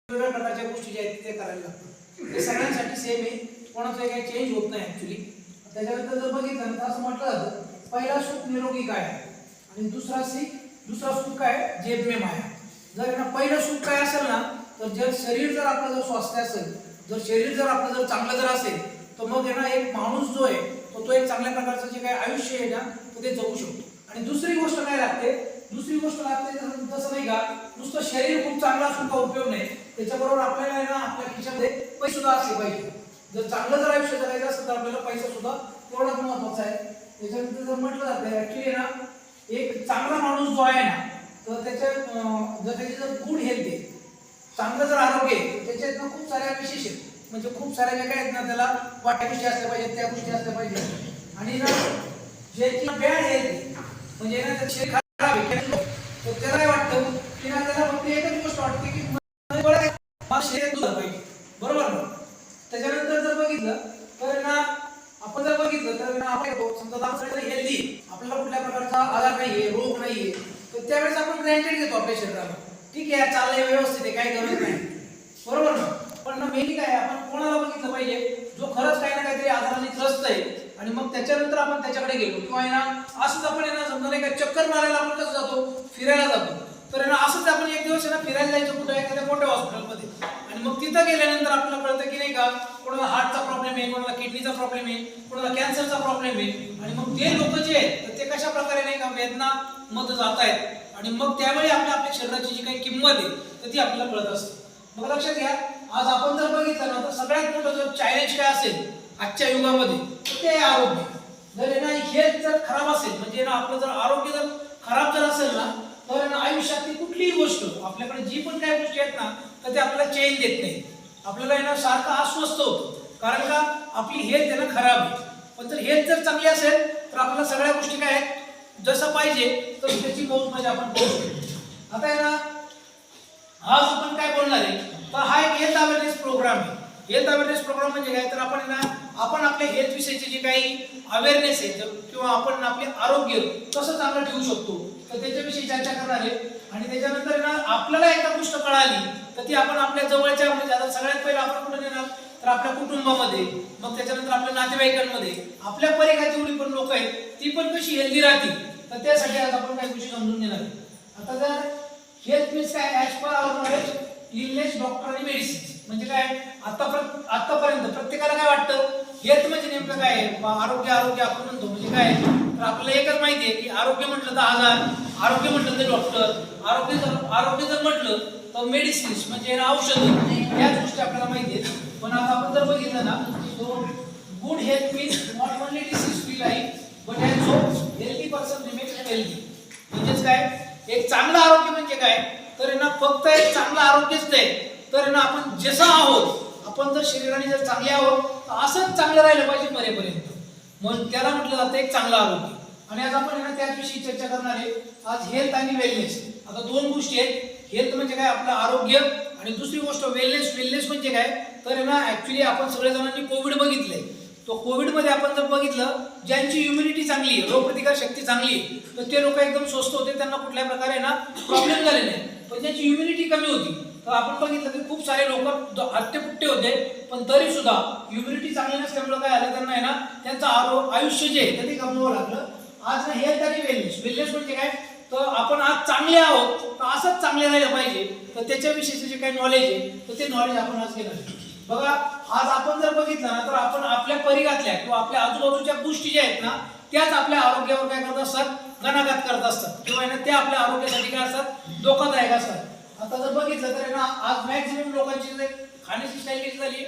वेगवेगळ्या प्रकारच्या गोष्टी ज्या आहेत ते करायला लागतात. ते सगळ्यांसाठी सेम आहे, कोणाचं काही चेंज होत नाही ऍक्च्युली. त्याच्यानंतर जर बघितलं तर असं म्हटलं जातं पहिला सुख निरोगी काय आणि दुसरा सुख काय जेब में माया. जर ना पहिलं सुख काय असेल ना तर जर शरीर जर आपलं जर स्वास्थ्य असेल, जर शरीर जर आपलं जर चांगलं जर असेल तर मग आहे ना एक माणूस जो आहे तो एक चांगल्या प्रकारचं जे काही आयुष्य आहे ना तो ते जगू शकतो. आणि दुसरी गोष्ट काय लागते, तसं नाही का नुसतं शरीर खूप चांगलं असून का उपयोग नाही, त्याच्याबरोबर आपल्याला आहे ना आपल्या खिशामध्ये पैसे सुद्धा असले पाहिजे. जर चांगलं जर आयुष्य जगायचं असेल तर आपल्याला पैसा सुद्धा तेवढाच महत्वाचा आहे. त्याच्यानंतर जर म्हटलं जातं ऍक्च्युली ना एक चांगला माणूस जो आहे ना तर त्याची जर गुड हेल्थ आहे, चांगलं जर आरोग्य आहे, त्याच्यात ना खूप साऱ्या विशेष आहेत. म्हणजे खूप साऱ्या ज्या काय आहेत ना त्याला वाट्या गोष्टी असल्या पाहिजेत, त्या गोष्टी असल्या पाहिजेत. आणि ना ज्याची बॅड हेल्थ म्हणजे ना त्याचे शरीर खराब आहे तर त्याला काय वाटतं की ना त्याला फक्त एकच गोष्ट वाटते की मला शरीर दुखलं पाहिजे, बरोबर ना. त्याच्यानंतर जर बघितलं तर ना आपण जर बघितलं तर ना आपण समजा आपण हेल्दी, आपल्याला कुठल्या प्रकारचा आजार नाहीये, रोग नाहीये, तर त्यावेळेस आपण ग्रँटेड घेतो आपल्या शरीराला. ठीक आहे चाललंय व्यवस्थित आहे, काही गरज नाही, बरोबर ना. पण ना मेनली काय आपण कोणाला बघितलं पाहिजे जो खरंच काही ना काहीतरी आजाराने त्रस्त आहे आणि मग त्याच्यानंतर आपण त्याच्याकडे गेलो किंवा आहे ना असंच आपण आहे ना समजा नाही का चक्कर मारायला आपण कसं जातो, फिरायला जातो, तर आहे ना असंच आपण एक दिवस आहे ना फिरायला जायचं कुठे एखाद्या मोठ्या हॉस्पिटलमध्ये आणि मग तिथं गेल्यानंतर आपल्याला कळतं की नाही का कोणाला हार्टचा प्रॉब्लेम आहे, कोणाला किडनीचा प्रॉब्लेम आहे, कोणाला कॅन्सरचा प्रॉब्लेम आहे. आणि मग ते लोक जे आहेत तर ते कशा प्रकारे नाही का वेदना मध्ये जात आहेत आणि मग त्यावेळी आपल्या शरीराची जी काही किंमत आहे तर ती आपल्याला कळत असते. मग लक्षात घ्या आज आपण जर बघितलं ना तर सगळ्यात मोठं जर चॅलेंज काय असेल आजच्या युगामध्ये तर ते आरोग्य. जर ना हेल्थ जर खराब असेल म्हणजे ना आपलं जर आरोग्य जर खराब जर असेल ना तर ना आयुष्यातली कुठलीही गोष्ट आपल्याकडे जी पण काही गोष्टी आहेत ना तर ते आपल्याला चेन देत नाही, आपल्याला ना सारखं अस्वस्थ होतं. कारण का आपली हेल्थ आहे ना खराब आहे. पण जर हेल्थ जर चांगली असेल तर आपल्याला सगळ्या गोष्टी काय आहेत जसं पाहिजे तर त्याची मौज मजा आपण करू शकतो. आता आहे ना आज आपण काय बोलणार आहे तर हा एक हेल्थ अवेअरनेस प्रोग्राम आहे. हेल्थ अवेअरनेस प्रोग्राम म्हणजे काय तर आपण ना आपण आपल्या हेल्थ विषयीची जी काही अवेअरनेस आहे किंवा आपण आपले आरोग्य कसं चांगलं ठेवू शकतो तर त्याच्याविषयी चर्चा करणार आहे. आणि त्याच्यानंतर ना आपल्याला एका गोष्ट कळाली तर ती आपण आपल्या जवळच्या म्हणजे आता सगळ्यात पहिलं आपण कुठे नेणार तर आपल्या कुटुंबामध्ये, मग त्याच्यानंतर आपल्या नातेवाईकांमध्ये, आपल्या परिघात जेवढी पण लोक आहेत ती पण कशी हेल्दी राहतील तर त्यासाठी आज आपण काही गोष्टी समजून घेणार आहे. आता जर हेल्थ मीन्स काय as per hour knowledge illness doctor आणि मेडिसिन म्हणजे काय आतापर्यंत प्रत्येकाला काय वाटतं हेल्थ म्हणजे नेमकं काय आहे, आरोग्य आपण म्हणतो म्हणजे काय तर आपल्याला एकच माहिती आहे की आरोग्य म्हटलं तर आजार, आरोग्य म्हटलं तर डॉक्टर, आरोग्य जर म्हटलं तर मेडिसिन्स म्हणजे औषधं, याच गोष्टी आपल्याला माहिती आहेत. पण आता आपण जर बघितलं ना तो good health means not only disease free life but also healthy person remains healthy. म्हणजेच काय एक चांगलं आरोग्य म्हणजे काय तर ना फक्त एक चांगलं आरोग्यच नाही तर ना आपण जसं आहोत आपण जर शरीराने जर चांगले आहोत तर असंच चांगलं राहिलं पाहिजे मरेपर्यंत, मग त्याला म्हटलं जातं एक चांगलं आरोग्य. आणि आज आपण ना त्याविषयी चर्चा करणार आहे आज हेल्थ आणि वेलनेस. आता दोन गोष्टी आहेत, हेल्थ म्हणजे काय आपलं आरोग्य आणि दुसरी गोष्ट वेलनेस म्हणजे काय तर ना ऍक्च्युली आपण सगळेजणांनी कोविड बघितलंय. तो कोविडमध्ये आपण जर बघितलं ज्यांची इम्युनिटी चांगली आहे, रोगप्रतिकार शक्ती चांगली आहे तर ते लोक एकदम स्वस्त होते, त्यांना कुठल्या प्रकारे ना प्रॉब्लेम झाले नाही. पण ज्यांची इम्युनिटी कमी होती तर आपण बघितलं की खूप सारे लोक हट्टेपुट्टे होते पण तरी सुद्धा इम्युनिटी चांगली नसल्यामुळे काय झालं त्यांना आहे ना त्यांचं आयुष्य जे आहे ते गमवावं लागलं. आज ना हेल्थ आणि वेलनेस म्हणजे काय तर आपण आज चांगले आहोत तर असंच चांगले राहिलं पाहिजे तर त्याच्याविषयीचं जे काही नॉलेज आहे तर ते नॉलेज आपण आज घेणार. बघा आज आपण जर बघितलं ना तर आपण आपल्या परिघातल्या किंवा आपल्या आजूबाजूच्या गोष्टी ज्या आहेत ना त्याच आपल्या आरोग्यावर काय करत असतात घणाघात करत असतात किंवा ना त्या आपल्या आरोग्यासाठी काय असतात धोकादायक असतात. आता जर बघितलं तर ना आज मॅक्सिमम लोकांची खाण्याची स्टाईल कशी झाली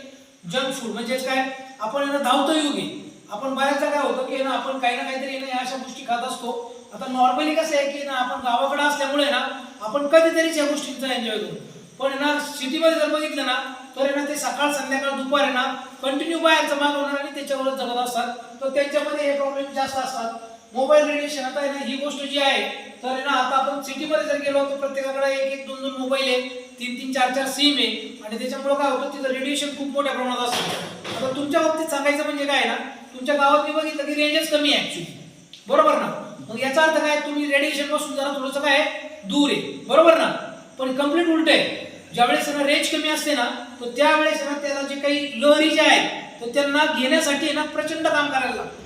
जंक फूड म्हणजेच काय आपण ना धावतो युग आहे. आपण बऱ्याचदा काय होतं की ना आपण काही ना काहीतरी ना अशा गोष्टी खात असतो. आता नॉर्मली कसं आहे की ना आपण गावाकडे असल्यामुळे ना आपण कधीतरीच या गोष्टींचा एन्जॉय करतो. पण ना सिटीमध्ये जर बघितलं ना तर ना ते सकाळ संध्याकाळ दुपार आहे ना कंटिन्यू बाहेरचं मागवणार आणि त्याच्यावरच जगत असतात तर त्यांच्यामध्ये हे प्रॉब्लेम जास्त असतात. मोबाईल रेडिएशन आता आहे ना ही गोष्ट जी आहे तर ना आता आपण सिटीमध्ये जर गेलो तर प्रत्येकाकडे एक दोन मोबाईल आहे, तीन चार सिम आहे आणि त्याच्यामुळे काय होतं तिथं रेडिएशन खूप मोठ्या प्रमाणात असतं. आता तुमच्या बाबतीत सांगायचं म्हणजे काय ना तुमच्या गावात मी बघितलं की रेंजच कमी आहे ऍक्च्युली, बरोबर ना. मग याचा अर्थ काय तुम्ही रेडिएशन पासून जरा थोडंसं काय दूर आहे, बरोबर ना. पण कम्प्लीट उलट आहे ज्यावेळेस ना रेंज कमी असते ना, तर त्यावेळेस ना त्याला जे काही लहरी जे आहेत तर त्यांना घेण्यासाठी ना प्रचंड काम करायला लागतं.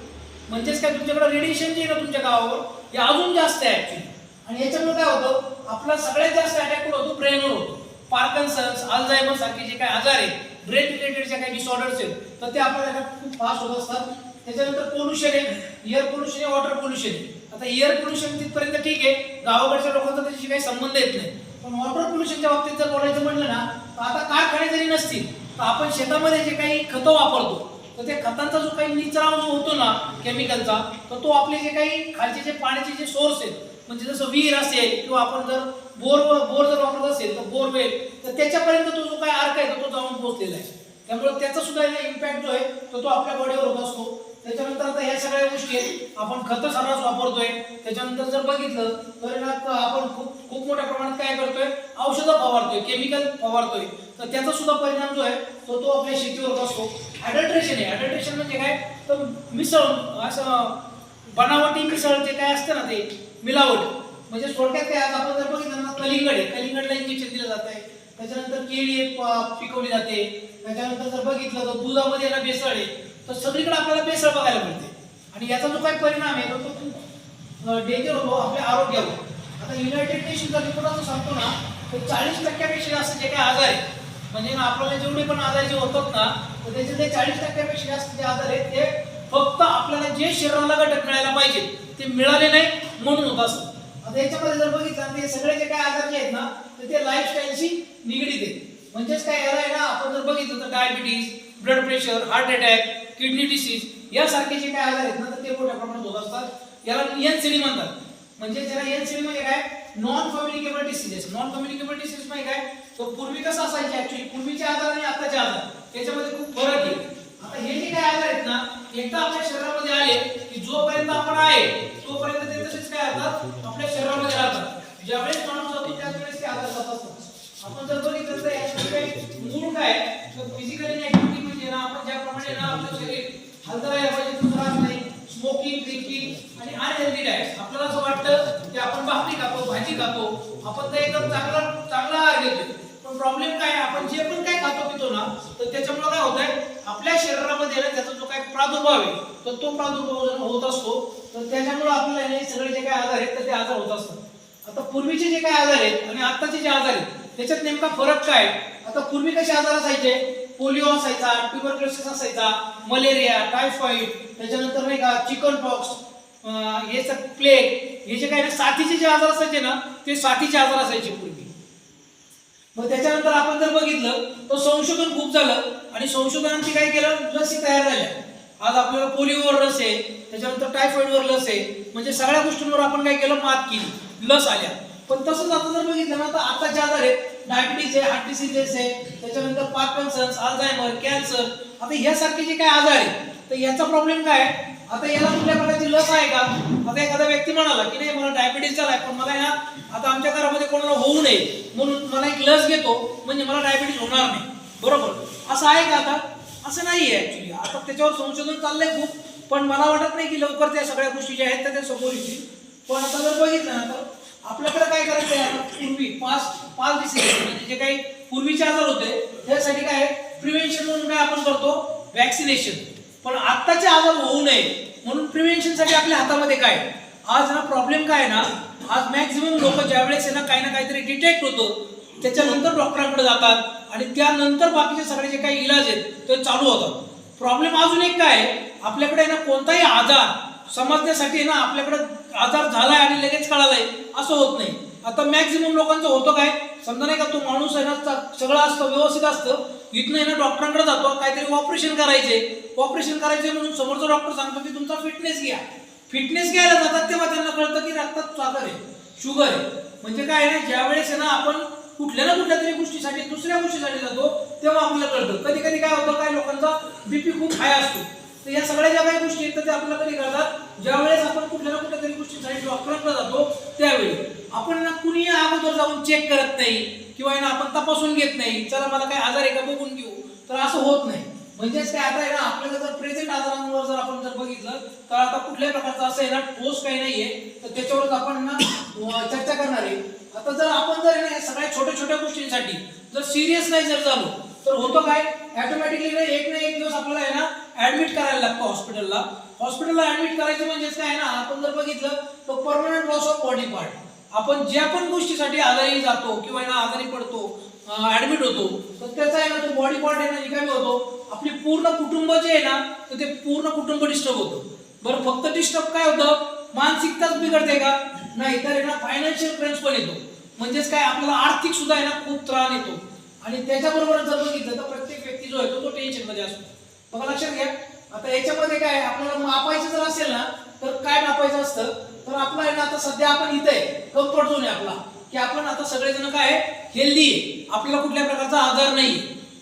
म्हणजेच काय, तुमच्याकडे रेडिएशन जे आहे ना तुमच्या गावावर हे अजून जास्त आहे ऍक्च्युली. आणि याच्यामुळे काय होतं, आपला सगळ्यात जास्त अटॅक कुठं होतो, ब्रेनवर होतो. पार्किन्सन्स, अल्झायमर सारखे जे काही आजार आहेत, ब्रेन रिलेटेड जे काही डिसऑर्डर्स आहेत, तर ते आपल्याला खूप फास्ट होत असतात. त्याच्यानंतर पोल्युशन आहे, एअर पोल्युशन आहे, वॉटर पोल्युशन आहे. आता एअर पोल्युशन तिथपर्यंत ठीक आहे, गावाकडच्या लोकांचा त्याच्याशी काही संबंध येत नाही. पण वॉटर पोल्युशनच्या बाबतीत जर बोलायचं म्हटलं ना, तर आता कारखाने जरी नसतील तर आपण शेतामध्ये जे काही खतं वापरतो, तर त्या खतांचा जो काही निचरा जो होतो ना केमिकलचा, तर तो आपले जे काही खालचे जे पाण्याचे जे सोर्स आहेत, म्हणजे जसं विहीर असेल किंवा आपण जर बोर जर वापरत असेल तर बोरवेल, तर त्याच्यापर्यंत तो जो काही अर्क आहे तो जाऊन पोहोचलेला आहे. त्यामुळे त्याचा सुद्धा इम्पॅक्ट जो आहे तो आपल्या बॉडीवर होत असतो. त्याच्यानंतर आता ह्या सगळ्या गोष्टी आहेत, आपण खतं सर्रास वापरतोय. त्याच्यानंतर जर बघितलं तर ना आपण खूप मोठ्या प्रमाणात काय करतोय, औषधं फवारतोय, केमिकल फवारतोय. तर त्याचा सुद्धा परिणाम जो आहे तो आपल्या शेतीवर होत असतो. ॲडल्ट्रेशन आहे, ॲडल्ट्रेशन म्हणजे काय, तर मिसळ, असं बनावटी मिसळ जे काय असतं ना ते मिलावट. म्हणजे थोडक्यात काय, आज आपण जर बघितलं ना कलिंगड आहे, कलिंगडला इंजेक्शन दिलं जात आहे. त्याच्यानंतर केळी पिकवली जाते. त्याच्यानंतर जर बघितलं तर दुधामध्ये ना भेसळ आहे. तर सगळीकडे आपल्याला भेसळ बघायला मिळते. आणि याचा जो काही परिणाम आहे तो खूप डेंजर होतो आपल्या आरोग्यावर. आता युनायटेड नेशनचा रिपोर्ट असं सांगतो ना, तर 40% जास्त जे काही आजार आहेत, म्हणजे ना आपल्याला जेवढे पण आजार जे होतात ना, तर त्याच्यातले 40% जास्त जे आजार आहेत ते फक्त आपल्याला जे शरीराला घटक मिळायला पाहिजे ते मिळाले नाही म्हणून होत असतं. आता याच्यामध्ये जर बघितलं तर हे सगळे जे काही आजार जे आहेत ना, तर ते लाईफस्टाईलशी निगडीत आहेत. म्हणजेच काय, याला आहे ना आपण जर बघितलं तर diabetes, blood pressure, heart attack, kidney disease यासारखे जे काही आजार आहेत ना, तर ते मोठ्या प्रमाणात होत असतात. याला एनसीडी म्हणतात. म्हणजे ज्याला एनसीडी म्हणजे काय, non communicable diseases. Non communicable disease म्हणजे काय, तो पूर्वी कसं असायचे ऍक्च्युली, पूर्वीचे आजार आणि आताचे आजार त्याच्यामध्ये खूप फरक आहे. आता हे जे काही आजार आहेत ना, एकदा आपल्या शरीरामध्ये आले की जोपर्यंत आपण आहे तोपर्यंत ते तसेच काय होतात, आपल्या शरीरामध्ये राहतात. ज्यावेळेस माणूस जातो त्यावेळेस ते आजार जात असतात. आपण जर बघितलं तर याच्यामध्ये मूळ काय, तर फिजिकल ऍक्टिव्हिटी म्हणजे ना आपण ज्याप्रमाणे ना आपलं शरीर हलतं राहायला पाहिजे, तो त्रास नाही. स्मोकिंग, ड्रिंकिंग आणि अनहेल्दी डाएट. आपल्याला असं वाटतं की आपण भाकरी खातो, भाजी खातो, आपण तर एकदम चांगला आहार घेतो. पण प्रॉब्लेम काय, आपण जे पण काय खातो पितो ना, तर त्याच्यामुळे काय होतंय, आपल्या शरीरामध्ये त्याचा जो काही प्रादुर्भाव आहे तर तो प्रादुर्भाव होत असतो. तर त्याच्यामुळे आपल्याला हे सगळे जे काही आजार आहेत तर ते आजार होत असतात. आता पूर्वीचे जे काही आजार आहेत आणि आताचे जे आजार आहेत त्याच्यात नेमका फरक काय. आता पूर्वी कसे आजार असायचे, पोलिओ असायचा, ट्युबरक्लोसिस असायचा, मलेरिया, टायफॉइड, त्याच्यानंतर नाही का चिकन पॉक्स, हे सग प्लेग, हे जे काही साथीचे जे आजार असायचे ना, ते साथीचे आजार असायचे पूर्वी. मग त्याच्यानंतर आपण जर बघितलं तर संशोधन खूप झालं आणि संशोधनांची काय केलं, लसी तयार झाल्या. आज आपल्याला पोलिओवर लस आहे, त्याच्यानंतर टायफॉइडवर लस आहे. म्हणजे सगळ्या गोष्टींवर आपण काय केलं, मात केली, लस आल्या. पण तसंच आता जर बघितलं ना, तर आताचे आजार आहेत, डायबिटीज आहे, हार्ट डिसीजेस आहे, त्याच्यानंतर पार्किन्सन्स, अल्झायमर, कॅन्सर. आता ह्यासारखे जे काही आजार आहेत तर याचा प्रॉब्लेम काय आहे, आता याला कुठल्या प्रकारची लस आहे का. आता एखादा व्यक्ती म्हणाला की नाही मला डायबिटीज झालाय, पण मला ना आता आमच्या घरामध्ये कोणाला होऊ नये म्हणून मला एक लस घेतो म्हणजे मला डायबिटीज होणार नाही, बरोबर असं आहे का. आता असं नाही आहे ऍक्च्युली. आता त्याच्यावर संशोधन चाललंय खूप, पण मला वाटत नाही की लवकर त्या सगळ्या गोष्टी ज्या आहेत त्या समोर येतील. पण आता जर बघितलं ना तर आपल्याकडे काय करायचं आहे, आता पूर्वी पाच डिसीज म्हणजे जे काही पूर्वीचे आजार होते त्यासाठी काय प्रिव्हेन्शन म्हणून काय आपण करतो, वॅक्सिनेशन. पण आत्ताचे आजार होऊ नये म्हणून प्रिव्हेन्शनसाठी आपल्या हातामध्ये काय. आज ना प्रॉब्लेम काय ना, आज मॅक्झिमम लोक ज्यावेळेस ना काही ना काहीतरी डिटेक्ट होतं त्याच्यानंतर डॉक्टरांकडे जातात आणि त्यानंतर बाकीचे सगळे जे काही इलाज आहेत ते चालू होतात. प्रॉब्लेम अजून एक काय, आपल्याकडे ना कोणताही आजार समजण्यासाठी ना आपल्याकडे आजार झालाय आणि लगेच कळालाय असं होत नाही. आता मॅक्झिमम लोकांचं होतं काय, समजा नाही का तो माणूस आहे ना सगळं असतं व्यवस्थित असतं, इथनं ना डॉक्टरांकडे जातो, काहीतरी ऑपरेशन करायचे म्हणून समोरचा डॉक्टर सांगतो की तुमचा फिटनेस घ्या. फिटनेस घ्यायला जातात तेव्हा त्यांना कळतं की रक्तात साखर आहे, शुगर आहे. म्हणजे काय आहे ना, ज्यावेळेस आहे ना आपण कुठल्या ना कुठल्या तरी गोष्टीसाठी दुसऱ्या गोष्टीसाठी जातो तेव्हा आपल्याला कळतं. कधी कधी काय होतं, काय लोकांचा बीपी खूप हाय असतो. तर या सगळ्या ज्या काही गोष्टी आहेत ते आपल्याला कधी कळतात ज्यावेळेस आपण कुठल्या ना कुठल्या तरी गोष्टीसाठी डॉक्टरांकडे जातो त्यावेळी. आपण ना कुणी अगोदर जाऊन चेक करत नाही किंवा ना आपण तपासून घेत नाही, चला मला काय आजार आहे का बघून घेऊ, तर असं होत नाही. म्हणजेच काय, आता आहे ना आपल्याला जर प्रेझेंट आजारांवर जर आपण जर बघितलं तर आता कुठल्याही प्रकारचं असं आहे ना ठोस काही नाहीये, तर त्याच्यावरच आपण ना चर्चा करणार आहे. आता जर आपण जर ना सगळ्या छोट्या छोट्या गोष्टींसाठी जर सिरियस नाही जर झालो तर होतं काय, ऑटोमॅटिकली एक ना एक दिवस आपल्याला आहे ना ऍडमिट करायला लागतं हॉस्पिटलला. हॉस्पिटलला ऍडमिट करायचं म्हणजेच काय ना, आपण जर बघितलं तर permanent loss of body part. आपण ज्या पण गोष्टीसाठी आजारी जातो किंवा ना आजारी पडतो, ऍडमिट होतो, तर त्याचा आहे ना तो बॉडी पार्ट आहे ना निकामी होतो. आपली पूर्ण कुटुंब जे आहे ना तर ते पूर्ण कुटुंब डिस्टर्ब होतं. बरं फक्त डिस्टर्ब काय होतं, मानसिकताच बिघडते का, नाही तर आहे ना फायनान्शियल क्रंच पण येतो. म्हणजेच काय, आपल्याला आर्थिक सुद्धा आहे ना खूप त्रास येतो. आणि त्याच्याबरोबर जर बघितलं तर प्रत्येक व्यक्ती जो आहे तो टेन्शन मध्ये असतो. बघा लक्षात घ्या. आता याच्यामध्ये काय आपल्याला मापायचं जर असेल ना तर काय मापायचं असतं, तर आपला आहे ना आता सध्या आपण इथे कम्फर्ट झोन आहे आपला, की आपण आता सगळेजण काय हेल्दी आहे, आपल्याला कुठल्या प्रकारचा आजार नाही.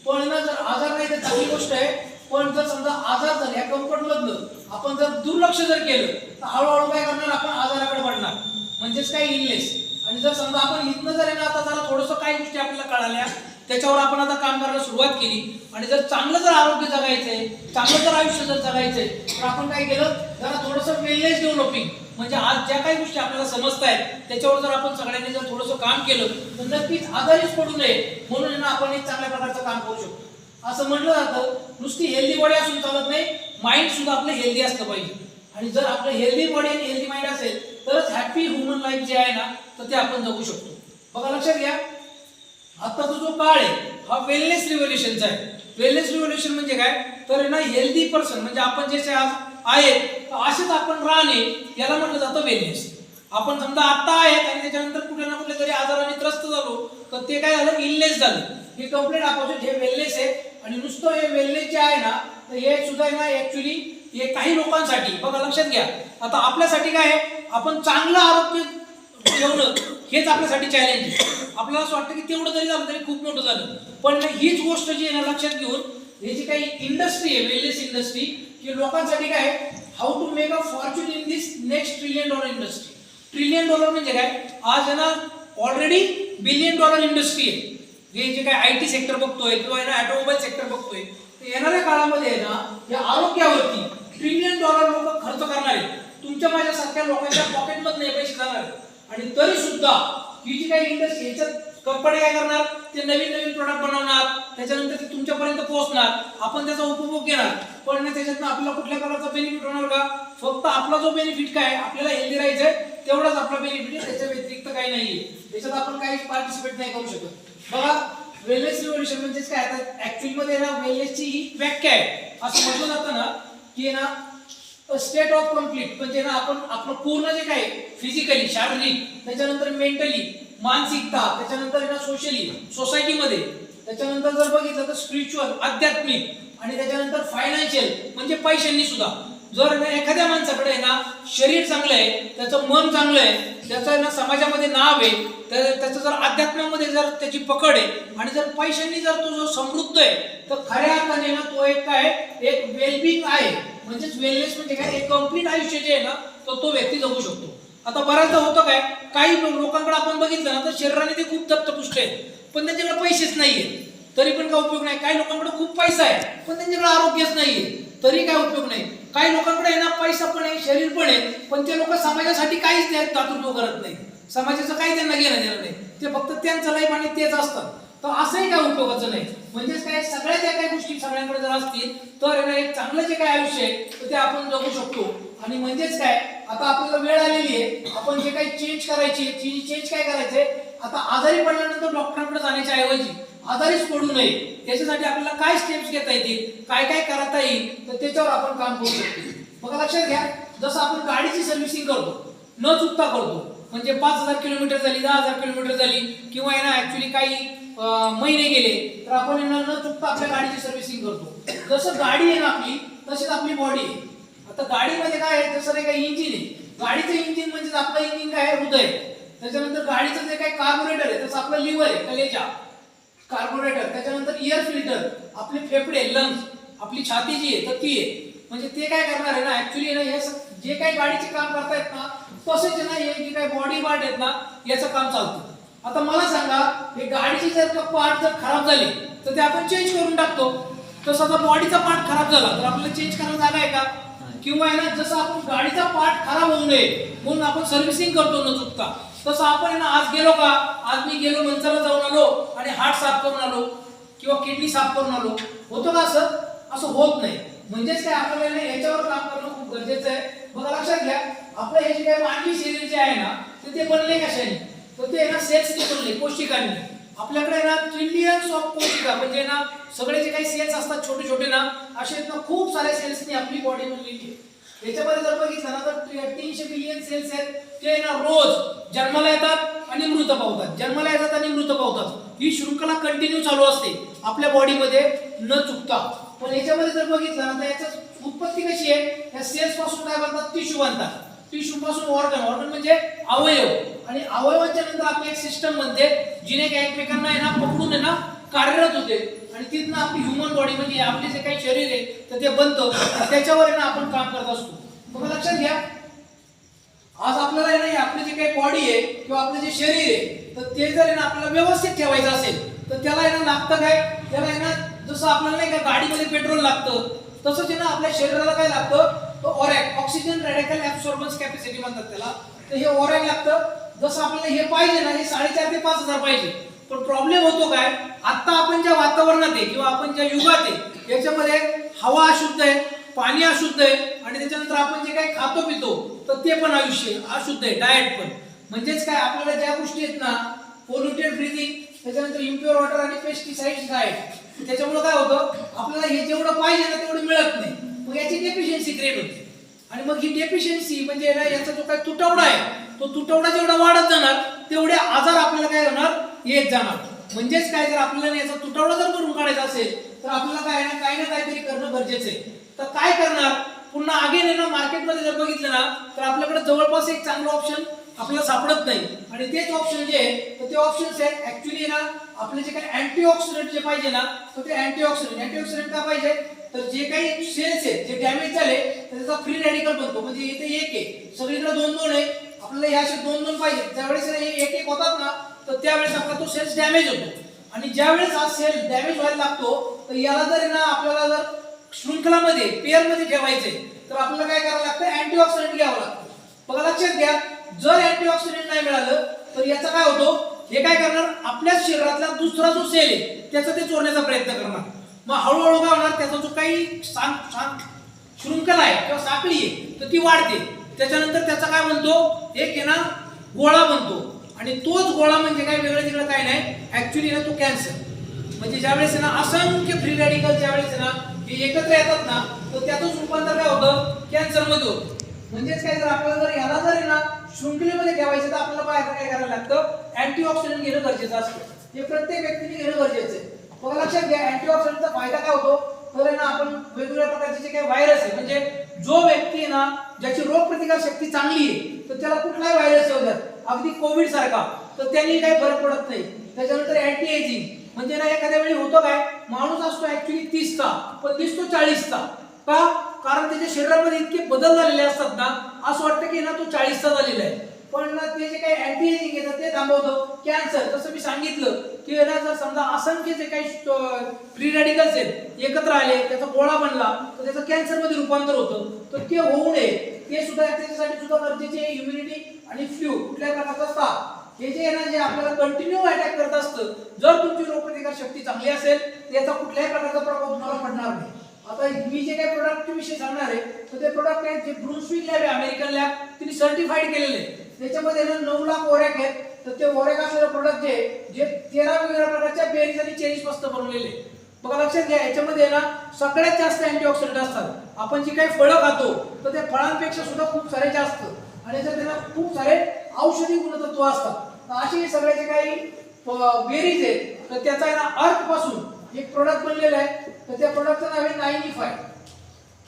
पण ना जर आजार नाही तर चांगली गोष्ट आहे, पण जर समजा आजार झाला या कम्फर्ट मधलं आपण जर दुर्लक्ष जर केलं तर हळूहळू काय करणार, आपण आजाराकडे पडणार. म्हणजेच काय, इलनेस. आणि जर समजा आपण इथनं जर आहे ना आता जरा थोडंसं काही गोष्टी आपल्याला कळाल्या, त्याच्यावर आपण आता काम करायला सुरुवात केली, आणि जर चांगलं जर आरोग्य जगायचंय, चांगलं जर आयुष्य जर जगायचंय, तर आपण काय केलं, जरा थोडंसं वेलनेस डेव्हलपिंग, म्हणजे आज ज्या काही गोष्टी आपल्याला समजतायत त्याच्यावर जर आपण सगळ्यांनी जर थोडंसं काम केलं तर नक्कीच आजारीच पडू नये. म्हणून ना आपण एक चांगल्या प्रकारचं काम करू शकतो. असं म्हटलं जातं, नुसती हेल्दी बॉडी असून चालत नाही, माइंड सुद्धा आपलं हेल्दी असलं पाहिजे. आणि जर आपलं हेल्दी बॉडी आणि हेल्दी माइंड असेल तरच हॅपी ह्युमन लाईफ जे आहे ना तर ते आपण जगू शकतो. बघा लक्षात घ्या, आताचा जो काळ आहे हा वेलनेस रिव्होल्युशनचा आहे. वेलनेस रिव्होल्युशन म्हणजे काय, तर ना हेल्दी पर्सन म्हणजे आपण जे आज आहेत असेच आपण राहणे, याला म्हटलं जातं वेलनेस. आपण समजा आता आहेत आणि त्याच्यानंतर कुठल्या ना कुठल्या तरी आजाराने त्रस्त झालो तर ते काय झालं, इलनेस झालं. हे कंप्लीट अपोजिट, हे वेलनेस आहे. आणि नुसतं हे वेलनेस जे आहे ना तर हे सुद्धा ना ऍक्च्युली हे काही लोकांसाठी, बघा लक्षात घ्या, आता आपल्यासाठी काय आहे, आपण चांगलं आरोग्य ठेवणं हेच आपल्यासाठी चॅलेंज आहे. आपल्याला असं वाटतं की तेवढं जरी झालं तरी खूप मोठं झालं, पण हीच गोष्ट जी आहे ना लक्षात घेऊन हे जी काही इंडस्ट्री आहे, वेलनेस इंडस्ट्री, की लोकांसाठी काय आहे, how to make a fortune in this next $1 trillion industry. $1 trillion म्हणजे काय, आज आहे ना ऑलरेडी $1 बिलियन इंडस्ट्री आहे. हे जे काय IT सेक्टर बघतोय किंवा ऑटोमोबाईल सेक्टर बघतोय, येणाऱ्या काळामध्ये आहे ना या आरोग्यावरती $1 ट्रिलियन लोक खर्च करणार आहेत. तुमच्या माझ्यासारख्या लोकांच्या पॉकेटमधून हे पैसे जाणार आहेत. आणि तरी सुद्धा ही जी काही इंडस्ट्री, याच्यात कंपनी काय करणार, ते नवीन नवीन प्रोडक्ट बनवणार, त्याच्यानंतर ते तुमच्यापर्यंत पोहोचणार, आपण त्याचा उपभोग घेणार. पण त्याच्यातनं आपल्याला कुठल्या प्रकारचा बेनिफिट होणार का, फक्त आपला जो बेनिफिट काय, आपल्याला हेल्दी राहायचंय तेवढाच आपला बेनिफिट आहे, त्याच्या व्यतिरिक्त काही नाहीये. त्याच्यात आपण काही पार्टिसिपेट नाही करू शकत. बघा वेलनेस रिव्होल्युशन म्हणजे काय, आता ऍक्च्युअली मध्ये ना वेलनेसची ही व्याख्या आहे. असं म्हटलं जातं ना की ना स्टेट ऑफ कम्प्लीट, म्हणजे ना आपण आपलं पूर्ण जे काय फिजिकली शारीरिक, त्याच्यानंतर मेंटली मानसिकता, त्याच्यानंतर ना सोशली सोसायटीमध्ये, त्याच्यानंतर जर बघितलं तर स्पिरिच्युअल आध्यात्मिक, आणि त्याच्यानंतर फायनान्शियल म्हणजे पैशांनी सुद्धा. जर एखाद्या माणसाकडे ना शरीर चांगलं आहे, त्याचं मन चांगलं आहे, त्याचं ना समाजामध्ये नाव आहे, त्याचं जर अध्यात्मामध्ये जर त्याची पकड आहे, आणि जर पैशांनी जर तो जो समृद्ध आहे, तर खऱ्या अर्थाने ना तो एक काय, एक वेलबिंग आहे. म्हणजेच वेलनेस म्हणजे काय, एक कंप्लीट आयुष्य जे आहे ना तो व्यक्ती जगू शकतो. आता बऱ्याचदा होतं काय, काही लोकांकडे आपण बघितलं ना तर शरीराने ते खूप दत्तपुष्ट आहेत, पण त्यांच्याकडे पैसेच नाहीये, तरी पण काय उपयोग नाही. काही लोकांकडे खूप पैसा आहे पण त्यांच्याकडे आरोग्यच नाहीये, तरी काय उपयोग नाही. काही लोकांकडे आहे ना पैसा पण आहे, शरीर पण आहे, पण ते लोक समाजासाठी काहीच दातृत्व करत नाही, समाजाचं काही त्यांना घेणं देणं नाही, ते फक्त त्यांचं लाईफ आणि तेच असतात. तर असंही काय उपयोगाचं नाही. म्हणजेच काय, सगळ्या ज्या काही गोष्टी सगळ्यांकडे जर असतील तर एक चांगलं जे काय आयुष्य आहे तर ते आपण जगू शकतो. आणि म्हणजेच काय, आता आपल्याला वेळ आलेली आहे, आपण जे काही चेंज करायची, चेंज काय करायचंय, आता आजारी पडल्यानंतर डॉक्टरांकडे जाण्याच्या ऐवजी आजारीच पडू नये, त्याच्यासाठी आपल्याला काय स्टेप्स घेता येतील, काय काय करता येईल, तर त्याच्यावर आपण काम करू शकतो. बघा लक्षात घ्या, जसं आपण गाडीची सर्व्हिसिंग करतो न चुकता करतो, म्हणजे 5,000 किलोमीटर झाली, 10,000 किलोमीटर झाली, किंवा आहे ना ऍक्च्युली काही महिने गेले तर आपण न चुकता आपल्या गाडीची सर्व्हिसिंग करतो. जसं गाडी आहे ना आपली, तशीच आपली बॉडी आहे. आता गाडीमध्ये काय आहे, जसं काही इंजिन आहे, गाडीचं इंजिन म्हणजे आपलं इंजिन काय आहे, हृदय. त्याच्यानंतर गाडीचं जे काही कार्बोरेटर आहे तसं आपलं लिव्हर आहे, कलेजा कार्बोरेटर. त्याच्यानंतर एअर फिल्टर, आपले फेफडे लंग्स, आपली छाती जी आहे तर ती आहे. म्हणजे ते काय करणार आहे ना ऍक्च्युली ना, हे जे काही गाडीचे काम करतायत ना तसेच ना हे जे काही बॉडी पार्ट आहेत ना याचं काम चालतं. आता मला सांगा, हे गाडीची जर का पार्ट जर खराब झाली तर ते आपण चेंज करून टाकतो. तसं आता बॉडीचा पार्ट खराब झाला तर आपल्याला चेंज करायला जागा आहे का, किंवा आहे ना जसं आपण गाडीचा पार्ट खराब होऊ नये म्हणून आपण सर्व्हिसिंग करतो न चुकता, तसं आपण आहे ना आज गेलो का, आज मी गेलो मंचरला जाऊन आलो आणि हार्ट साफ करून आलो किंवा किडनी साफ करून आलो, होतं का असं? असं होत नाही. म्हणजेच काय आपल्याला याच्यावर काम करणं खूप गरजेचं आहे. बघा लक्षात घ्या, आपलं हे जे काही मानवी शरीर जे आहे ना ते बनले कशाने? तर ते ना सेल्सने बनले, कोशिकांनी. आपल्याकडे ना ट्रिलियन्स ऑफ कोशिका म्हणजे ना सगळे जे काही सेल्स असतात छोटे छोटे ना, असे ना खूप सारे सेल्सनी आपली बॉडी बनलेली आहे. याच्यामध्ये जर बघितलं ना तर 300 बिलियन सेल्स आहेत, ते ना रोज जन्माला येतात आणि मृत पावतात, जन्माला येतात आणि मृत पावतात. ही शृंखला कंटिन्यू चालू असते आपल्या बॉडीमध्ये न चुकता. पण याच्यामध्ये जर बघितलं ना तर याची उत्पत्ती कशी आहे? या सेल्स पासून काय बनतात? टिश्यू बनतात. टिश्यू पासून ऑर्गन, ऑर्गन म्हणजे अवयव, आणि अवयवाच्या नंतर आपली एक सिस्टम बनते जिने काय एकमेकांना आहे ना पकडून आहे ना कार्यरत होते, आणि तिथनं आपली ह्युमन बॉडी म्हणजे आपले जे काही शरीर आहे तर ते बनतं. त्याच्यावर आहे ना आपण काम करत असतो. तुम्हाला लक्षात घ्या, आज आपल्याला आहे ना आपली जे काही बॉडी आहे किंवा आपलं जे शरीर आहे तर ते जर आहे ना आपल्याला व्यवस्थित ठेवायचं असेल तर त्याला आहे ना लागतं काय? त्याला आहे ना जसं आपल्याला नाही का गाडीमध्ये पेट्रोल लागतं तसंच आहे ना आपल्या शरीराला काय लागतं? तो ओरॅक, ऑक्सिजन रेडिकल ऍब्सॉर्बन्स कॅपॅसिटी म्हणतात त्याला. तर हे ओरॅक लागतं. जसं आपल्याला हे पाहिजे ना, हे 4,500 ते 5,000 पाहिजे. पण प्रॉब्लेम होतो काय? आता आपण ज्या वातावरणात आहे किंवा आपण ज्या युगात आहे याच्यामध्ये हवा अशुद्ध आहे, पाणी अशुद्ध आहे, आणि त्याच्यानंतर आपण जे काही खातो पितो तर ते पण अशुद्ध आहे, डाएट पण. म्हणजेच काय, आपल्याला ज्या गोष्टी आहेत ना, पोल्युटेड ब्रीथिंग, त्याच्यानंतर इम्प्युअर वॉटर आणि पेस्टिसाइड्स डाएट, त्याच्यामुळे काय होतं? आपल्याला हे जेवढं पाहिजे ना तेवढं मिळत नाही. मग याची डेफिशियन्सी क्रिएट होते, आणि मग ही डेफिशियन्सी म्हणजे ना याचा जो काही तुटवडा आहे तो तुटवडा जेवढा वाढत जाणार तेवढे आजार आपल्याला काय होणार? येत जाणार. म्हणजेच काय, जर आपल्याला याचा तुटवडा जर भरून काढायचा असेल तर आपल्याला काय ना काही ना काहीतरी करणं गरजेचं आहे. तर काय करणार? पुन्हा अगेन ना मार्केटमध्ये जर बघितलं ना तर आपल्याकडे जवळपास एक चांगलं ऑप्शन आपल्याला सापडत नाही, आणि तेच ऑप्शन जे आहे तर ते ऑप्शन्स आहेत ऍक्च्युली ना आपले जे काही अँटीऑक्सिडंट जे पाहिजे ना तर ते अँटीऑक्सिडंट का पाहिजे? तर जे काही सेल्स आहेत जे डॅमेज झाले तर त्याचा फ्री रॅडिकल बनतो. म्हणजे इथे एक आहे, सगळीकडे 2-2 आहे, आपल्याला हे असे 2-2 पाहिजे. ज्यावेळेस हे एक होतात ना तर त्यावेळेस आपला तो सेल्स डॅमेज होतो, आणि ज्यावेळेस हा सेल डॅमेज व्हायला लागतो तर याला जर ना आपल्याला जर शृंखलामध्ये पेअरमध्ये ठेवायचे तर आपल्याला काय करावं लागतं? अँटीऑक्सिडंट घ्यावं लागतं. बघा लक्षात घ्या, जर अँटीऑक्सिडंट नाही मिळालं तर याचा काय होतो? हे काय करणार? आपल्या शरीरातला दुसरा जो सेल आहे त्याचा ते चोरण्याचा प्रयत्न करणार. मग हळूहळू काय होणार? त्याचा जो काही शृंखला आहे किंवा साखळी आहे तर ती वाढते. त्याच्यानंतर त्याचा काय बनतो? एक आहे ना गोळा बनतो, आणि तोच गोळा म्हणजे काय वेगळं तिकडे काय नाही, ऍक्च्युली ना तो कॅन्सर. म्हणजे ज्यावेळेस ना असंख्य फ्री रॅडिकल ज्यावेळेस ना हे एकत्र येतात ना तर त्यातच रूपांतर काय होतं? कॅन्सर मध्ये होतं. म्हणजेच काय, जर आपल्याला जर याला जर ना शृंखलेमध्ये ठेवायचं तर आपल्याला काय करायला लागतं? अँटीऑक्सिडंट घेणं गरजेचं असतं. हे प्रत्येक व्यक्तीने घेणं गरजेचं आहे. बघा लक्षात घ्या, अँटीऑक्सिडंटचा फायदा काय होतो? तर ना आपण वेगवेगळ्या प्रकारचे जे काही व्हायरस आहे, म्हणजे जो व्यक्ती आहे ना ज्याची रोगप्रतिकार शक्ती चांगली आहे तर त्याला कुठलाही व्हायरस येऊ द्या, अगदी कोविड सारखा, तर त्यांनी काही फरक पडत नाही. त्याच्यानंतर अँटी एजिंग, म्हणजे ना एखाद्या वेळी होतं काय, माणूस असतो ऍक्च्युली 30चा पण दिसतो 40चा. का? कारण त्याच्या शरीरामध्ये इतके बदल झालेले असतात ना, असं वाटतं की ना तो 40चा झालेला आहे. पण ना ते जे काही अँटी एजिंग येतं ते थांबवतं कॅन्सर. जसं मी सांगितलं की ना जर समजा असंख्य जे काही फ्री रॅडिकल्स आहेत एकत्र आले, त्याचा गोळा बनला तर त्याचं कॅन्सरमध्ये रूपांतर होतं. तर ते होऊ नये ते सुद्धा त्याच्यासाठी सुद्धा गरजेचे इम्युनिटी आणि फ्लू कुठल्या प्रकारचा असतात हे जे ना जे आपल्याला कंटिन्यू अटॅक करत असतं. जर तुमची रोगप्रतिकार शक्ती चांगली असेल त्याचा कुठल्याही प्रकारचा प्रभाव तुम्हाला पडणार नाही. आता मी जे काही प्रोडक्ट विषयी सांगणार आहे तर ते प्रोडक्ट आहेत जे ब्रुन्सविक लॅब आहे, अमेरिकन लॅब, तिने सर्टिफाईड केलेले आहे. त्याच्यामध्ये ना 9 लाख ओरॅक आहेत. तर ते ओरॅक असलेले प्रोडक्ट जे 13 वेगवेगळ्या प्रकारच्या बेरीज आणि चेरीज पासून बनवलेले. बघा लक्षात घ्या, याच्यामध्ये ना सगळ्यात जास्त अँटीऑक्सिडंट असतात. आपण जी काही फळं खातो तर त्या फळांपेक्षा सुद्धा खूप सारे जास्त, आणि याच्यात त्यांना खूप सारे औषधी गुणतत्व असतात. तर असे हे सगळे जे काही बेरीज आहेत तर त्याचा ना अर्क पासून एक प्रोडक्ट बनलेलं आहे. तर त्या प्रोडक्टचं नाव आहे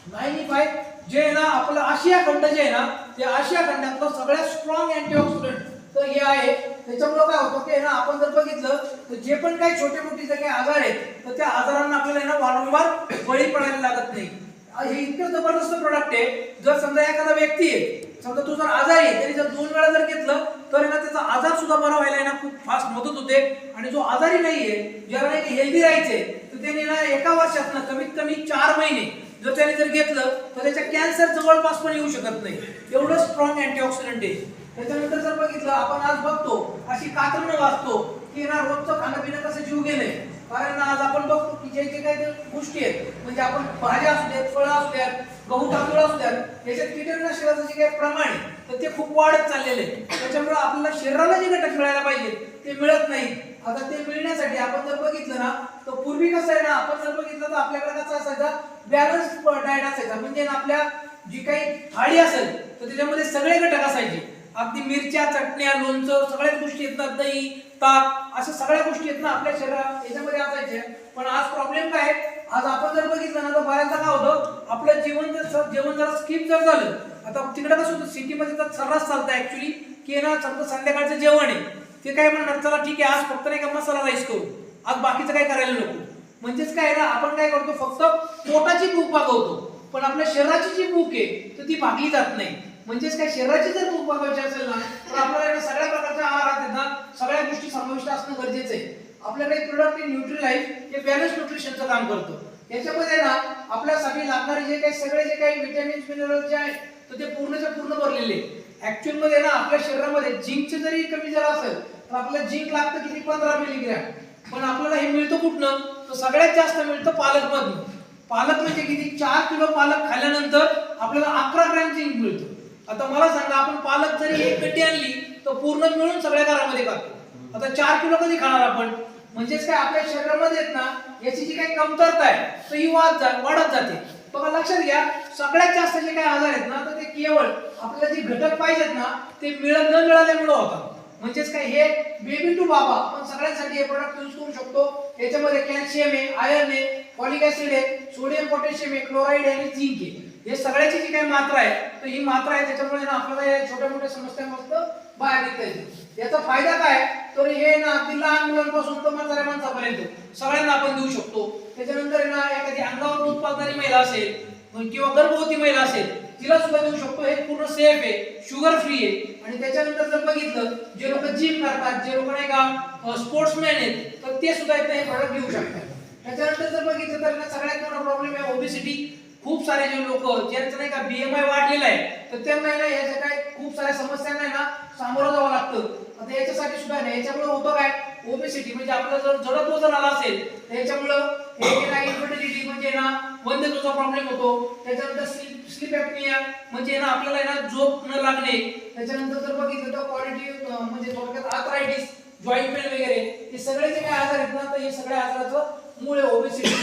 9E5 जे ना आपलं आशिया खंड जे आहे ना ते आशिया खंडातलं सगळ्यात स्ट्रॉंग अँटीऑक्सिडंट तर हे आहे. त्याच्यामुळे काय होतं की ना आपण जर बघितलं तर जे पण काही छोटे मोठे जे काही आजार आहेत तर त्या आजारांना आपल्याला ना वारंवार बळी पडायला लागत नाही. हे इतकं जबरदस्त प्रोडक्ट आहे. जर समजा एखादा व्यक्ती आहे, समजा तो जर आजारी आहे, तरी जर 2 वेळा जर घेतलं तर ना त्याचा आजार सुद्धा बरा व्हायला ना खूप फास्ट मदत होते. आणि जो आजारी नाहीये, ज्याला नाही हेल्दी राहायचे तर त्याने ना एका वर्षात ना कमीत कमी 4 महिने जर त्याने जर घेतलं तर त्याच्या कॅन्सर जवळपास पण येऊ शकत नाही. एवढं स्ट्रॉंग अँटीऑक्सिडंट आहे. त्याच्यानंतर जर बघितलं आपण आज बघतो अशी कातरणं वाचतो की ना रोजचं खाणं पिणं कसं जीव गेलंय. कारण आज आपण बघतो की जे जे काही गोष्टी आहेत म्हणजे आपण भाज्या असू द्यात, फळं असू द्यात, गहू तांदूळ असू द्यात, याच्यात कीटकनाशकाचं जे काही प्रमाण आहे तर ते खूप वाढत चाललेलं आहे. त्याच्यामुळे आपल्याला शरीराला जे घटक मिळायला पाहिजे ते मिळत नाही. आता ते मिळण्यासाठी आपण जर बघितलं ना तर पूर्वी कसं आहे ना, आपण जर बघितलं तर आपल्याकडे कसं असायचा बॅलन्स डाएट असायचा. म्हणजे आपल्या जी काही थाळी असेल तर त्याच्यामध्ये सगळे घटक असायचे. अगदी मिरच्या, चटण्या, लोणचं सगळ्याच गोष्टी येतात, दही, ताक अशा सगळ्या गोष्टी आहेत ना आपल्या शरीरात याच्यामध्ये असायच्या. पण आज प्रॉब्लेम काय आहे, आज आपण जर बघितलं ना तर बऱ्याचदा काय होतं आपलं जेवण जरा स्किप जर झालं. आता तिकडे कसं होतं सिटीमध्ये तर सर्रास चालतं ऍक्च्युली की ना समजा संध्याकाळचं जेवण आहे ते काय म्हणणार चला ठीक आहे आज फक्त नाही का मसाला राईस करू, आज बाकीचं काय करायला नको. म्हणजेच काय ना आपण काय करतो फक्त पोटाची भूक भागवतो पण आपल्या शरीराची जी भूक आहे तर ती भागली जात नाही. म्हणजेच काय शरीराची जर भूक भागवायची असेल ना तर आपल्याला सगळ्या प्रकारच्या आहारात आहेत ना सगळ्या गोष्टी समाविष्ट असणं गरजेचं आहे. आपल्याकडे एक प्रोडक्ट आहे न्यूट्रीलाइफ, हे बॅलन्स न्यूट्रिशनचं काम करतं. याच्यामध्ये ना आपल्यासाठी लागणारे जे काही सगळे जे काही विटॅमिन्स मिनरल्स जे आहेत तर ते पूर्णच्या पूर्ण भरलेले आहेत. ऍक्च्युअल मध्ये ना आपल्या शरीरामध्ये झिंकचे जरी कमी जर असेल तर आपल्याला झिंक लागतं किती 15 मिलीग्रॅम. पण आपल्याला हे मिळतं कुठनं तर सगळ्यात जास्त मिळतं पालकमधनं. पालक म्हणजे किती 4 किलो पालक खाल्ल्यानंतर आपल्याला 11 ग्रॅम झिंक मिळतं. आता मला सांगा आपण पालक जरी एक पेटी आणली तर पूर्ण मिळून सगळ्या घरामध्ये खातो. आता 4 किलो कधी खाणार आपण. म्हणजेच काय आपल्या शरीरामध्ये आहेत ना याची जी काही कमतरता आहे तर ही वाढत जाते. बघा लक्षात घ्या सगळ्यात जास्त जे काही आजार आहेत ना तर ते केवळ आपल्याला जे घटक पाहिजेत ना ते न मिळाल्यामुळे होतात. म्हणजेच काय हे बेबी टू बाबा आपण सगळ्यांसाठी हे प्रोडक्ट यूज करू शकतो. याच्यामध्ये कॅल्शियम आहे, आयर्न आहे, फॉलिक ऍसिड आहे, सोडियम पोटॅशियम आहे, क्लोराईड आहे आणि झिंक आहे. हे सगळ्याची जी काही मात्रा आहे तर ही मात्रा आहे त्याच्यामुळे ना आपल्याला या छोट्या मोठ्या समस्यांपासून बाहेर निघता येते. याचा फायदा काय तर हे ना अगदी लहान मुलांपासून तर म्हाताऱ्या माणसापर्यंत सगळ्यांना आपण देऊ शकतो. त्याच्यानंतर ना एखादी अंगावर दूध पाजणारी महिला असेल किंवा गर्भवती महिला असेल तिला सुद्धा देऊ शकतो. हे पूर्ण सेफ आहे, शुगर फ्री आहे. आणि त्याच्यानंतर जर बघितलं जे लोक जिम करतात, जे लोक नाही का स्पोर्ट्समॅन आहेत तर ते सुद्धा हे प्रोडक्ट घेऊ शकतात. त्याच्यानंतर जर बघितलं तर सगळ्यात मोठा प्रॉब्लेम आहे ओबेसिटी. खूप सारे जे लोक ज्यांचं नाही का बीएमआय वाढलेला आहे तर त्यांना ना याच्या काय खूप साऱ्या समस्यांना ना सामोरं जावं लागतं. आता याच्यासाठी सुद्धा नाही याच्यामुळे होतं काय ओबेसिटी म्हणजे आपलं जर जडत्व जर आला असेल तर याच्यामुळे हे काय इन्फर्टिलिटी म्हणजे ना वंध्यत्वाचा प्रॉब्लेम होतो. त्याच्यानंतर स्लीप ऍपनिया म्हणजे ना आपल्याला ना झोप न लागणे. त्याच्यानंतर जर बघितलं तर क्वालिटी म्हणजे थोडक्यात आर्थरायटिस, जॉईंट पेन वगैरे हे सगळे जे काही आजार आहेत ना तर हे सगळ्या आजाराचं मूळ आहे ओबेसिटी.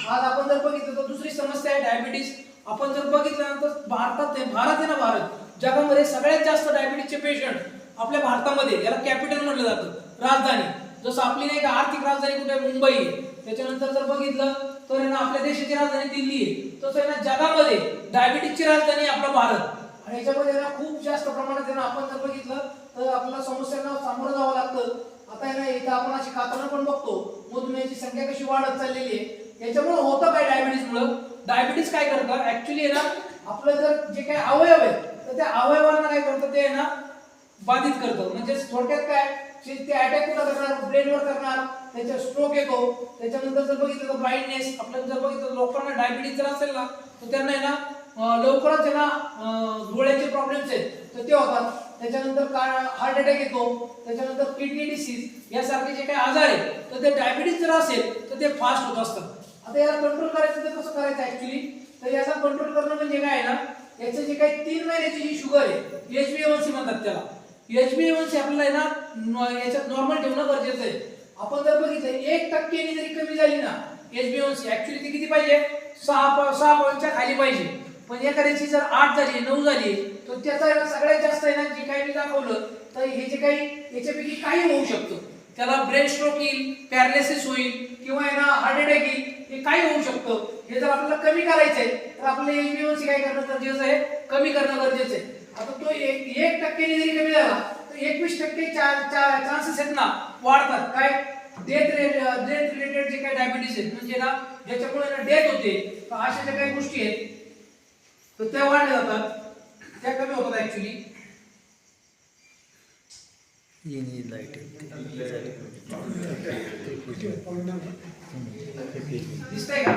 आज आपण जर बघितलं तर दुसरी समस्या आहे डायबिटीस. आपण जर बघितलं तर भारत आहे ना भारत जगामध्ये सगळ्यात जास्त डायबिटीसचे पेशंट आपल्या भारतामध्ये. याला कॅपिटल म्हटलं जातं, राजधानी. जसं आपली नाही का आर्थिक राजधानी कुठे आहे मुंबई आहे. त्याच्यानंतर जर बघितलं तर ना आपल्या देशाची राजधानी दिल्ली आहे. तसं ना जगामध्ये डायबिटीसची राजधानी आपला भारत. आणि याच्यामध्ये ना खूप जास्त प्रमाणात आहे ना आपण जर बघितलं तर आपल्याला समस्यांना सामोरं जावं लागतं. आता आहे ना इथं आपण अशी कातरणं पण बघतो, मधुमेहाची संख्या कशी वाढत चाललेली आहे. याच्यामुळे होतं काय डायबिटीसमुळे. डायबिटीस काय करतं ऍक्च्युली आहे ना आपलं जर जे काही अवयव आहे तर त्या अवयवांना काय करतं ते ना बाधित करतं. म्हणजे थोडक्यात काय ते अटॅक कुठं करणार, ब्रेनवर करणार, त्याच्या स्ट्रोक येतो. त्याच्यानंतर जर बघितलं तर ब्लाइंडनेस. आपल्याला जर बघितलं लोकांना डायबिटीस जर असेल ना तर त्यांना आहे ना लवकरच आहे ना डोळ्याचे प्रॉब्लेम्स आहेत तर ते होतात. त्याच्यानंतर हार्ट अटॅक येतो. त्याच्यानंतर किडनी डिसीज यासारखे जे काही आजार आहेत तर ते डायबिटीस जर असेल तर ते फास्ट होत असतात. आता याला कंट्रोल करायचं तर कसं करायचं ऍक्च्युली तर याचा कंट्रोल करणं म्हणजे काय आहे ना याचं जे काही 3 महिन्याची जी शुगर आहे HbA1c म्हणतात त्याला. HbA1c आपल्याला आहे ना याच्यात नॉर्मल ठेवणं गरजेचं आहे. आपण जर बघितलं 1% नी जरी कमी झाली ना HbA1c ऍक्च्युली ती किती पाहिजे 6 पॉईंटच्या खाली पाहिजे. पण एखाद्याची जर 8 झाली 9 झाली तर त्याचा सगळ्यात जास्त आहे ना जे काही मी दाखवलं तर हे जे काही याच्यापैकी काही होऊ शकतं. त्याला ब्रेन स्ट्रोक येईल, पॅरालिसिस होईल किंवा आहे ना हार्ट अटॅक येईल, हे काही होऊ शकतं. हे जर आपल्याला कमी करायचंय तर आपल्याला HbA1c काय करणं गरजेचं आहे, कमी करणं गरजेचं आहे. आता तो 1% नी जरी कमी झाला तर 21% चान्सेस आहेत ना वाढतात. काय डेथ रिलेटेड जे काही डायबिटीस आहेत म्हणजे ना ज्याच्यामुळे ना डेथ होते तर अशा ज्या काही गोष्टी आहेत तर त्या वाढल्या जातात, त्या कमी होतात ऍक्च्युली. दिसतंय का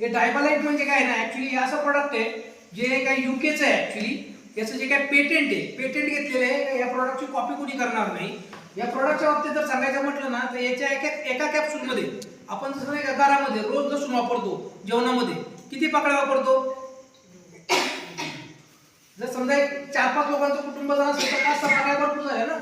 हे डायबालाइट म्हणजे काय ना, ऍक्च्युली असं प्रोडक्ट आहे जे काही युकेचं आहे. ऍक्च्युली याचं जे काय पेटेंट आहे, पेटेंट घेतलेलं आहे. या प्रोडक्टची कॉपी कोणी करणार नाही. या प्रोडक्टच्या बाबतीत जर सांगायचं म्हटलं ना, तर याच्या एका कॅप्सूलमध्ये आपण जसं नाही का घरामध्ये रोज लसूण वापरतो जेवणामध्ये, किती पाकळ्या वापरतो? जर समजा एक 4-5 लोकांचं कुटुंब जर असेल तर 5-6 पाकळ्या भरपूर झाल्या ना.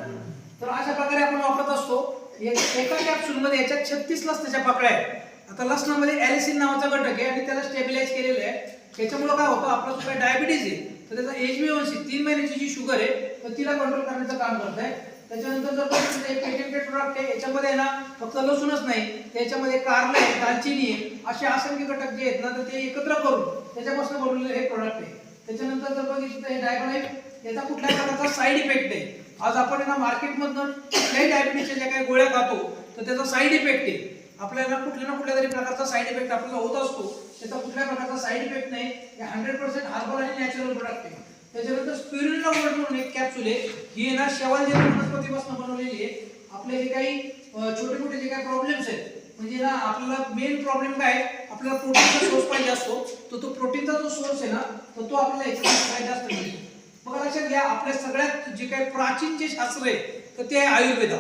तर अशा प्रकारे आपण वापरत असतो. एका कॅप्सूलमध्ये याच्यात 36 लसणाच्या पाकळ्या आहेत. आता लसणामध्ये ॲलिसिन नावाचा घटक आहे आणि त्याला स्टेबिलाइज केलेलं आहे. त्याच्यामुळे काय होतं, आपला जो काही डायबिटीज आहे तर त्याचा HbA1c 3 महिन्याची जी शुगर आहे तर तिला कंट्रोल करण्याचं काम करत आहे. त्याच्यानंतर जर पेटेंटेड प्रोडक्ट आहे, याच्यामध्ये ना फक्त लसूणच नाही, त्याच्यामध्ये कारलं आहे, दालचिनी आहे, असे असंख्य घटक जे आहेत ना तर ते एकत्र करून त्याच्यापासून बनवलेलं हे प्रोडक्ट आहे. त्याच्यानंतर जर बघितलं तर हे डायबालाइट याचा कुठल्याही प्रकारचा साईड इफेक्ट आहे. आज आपण ना मार्केटमधून कुठल्याही डायबिटीसच्या ज्या काही गोळ्या खातो तर त्याचा साईड इफेक्ट आहे. आपल्याला कुठल्या ना कुठल्या तरी प्रकारचा साईड इफेक्ट आपल्याला होत असतो. त्याचा कुठल्याही प्रकारचा साईड इफेक्ट नाही. हे 100% हर्बल आणि नॅचरल प्रोडक्ट आहे. त्याच्यानंतर स्पिरुलिना गोल्ड म्हणून एक कॅप्सूल आहे. ही ना शेवाळ वनस्पतीपासून बनवलेली आहे. आपले जे काही छोटे मोठे जे काही प्रॉब्लेम्स आहेत, म्हणजे ना आपल्याला मेन प्रॉब्लेम काय, आपल्याला प्रोटीनचा सोर्स पाहिजे असतो, तो प्रोटीनचा जो सोर्स आहे ना तर तो आपल्याला याच्यामध्ये जास्त मिळतो. बघा लक्षात घ्या, आपल्या सगळ्यात जे काही प्राचीन जे शास्त्र आहे तर ते आहे आयुर्वेद.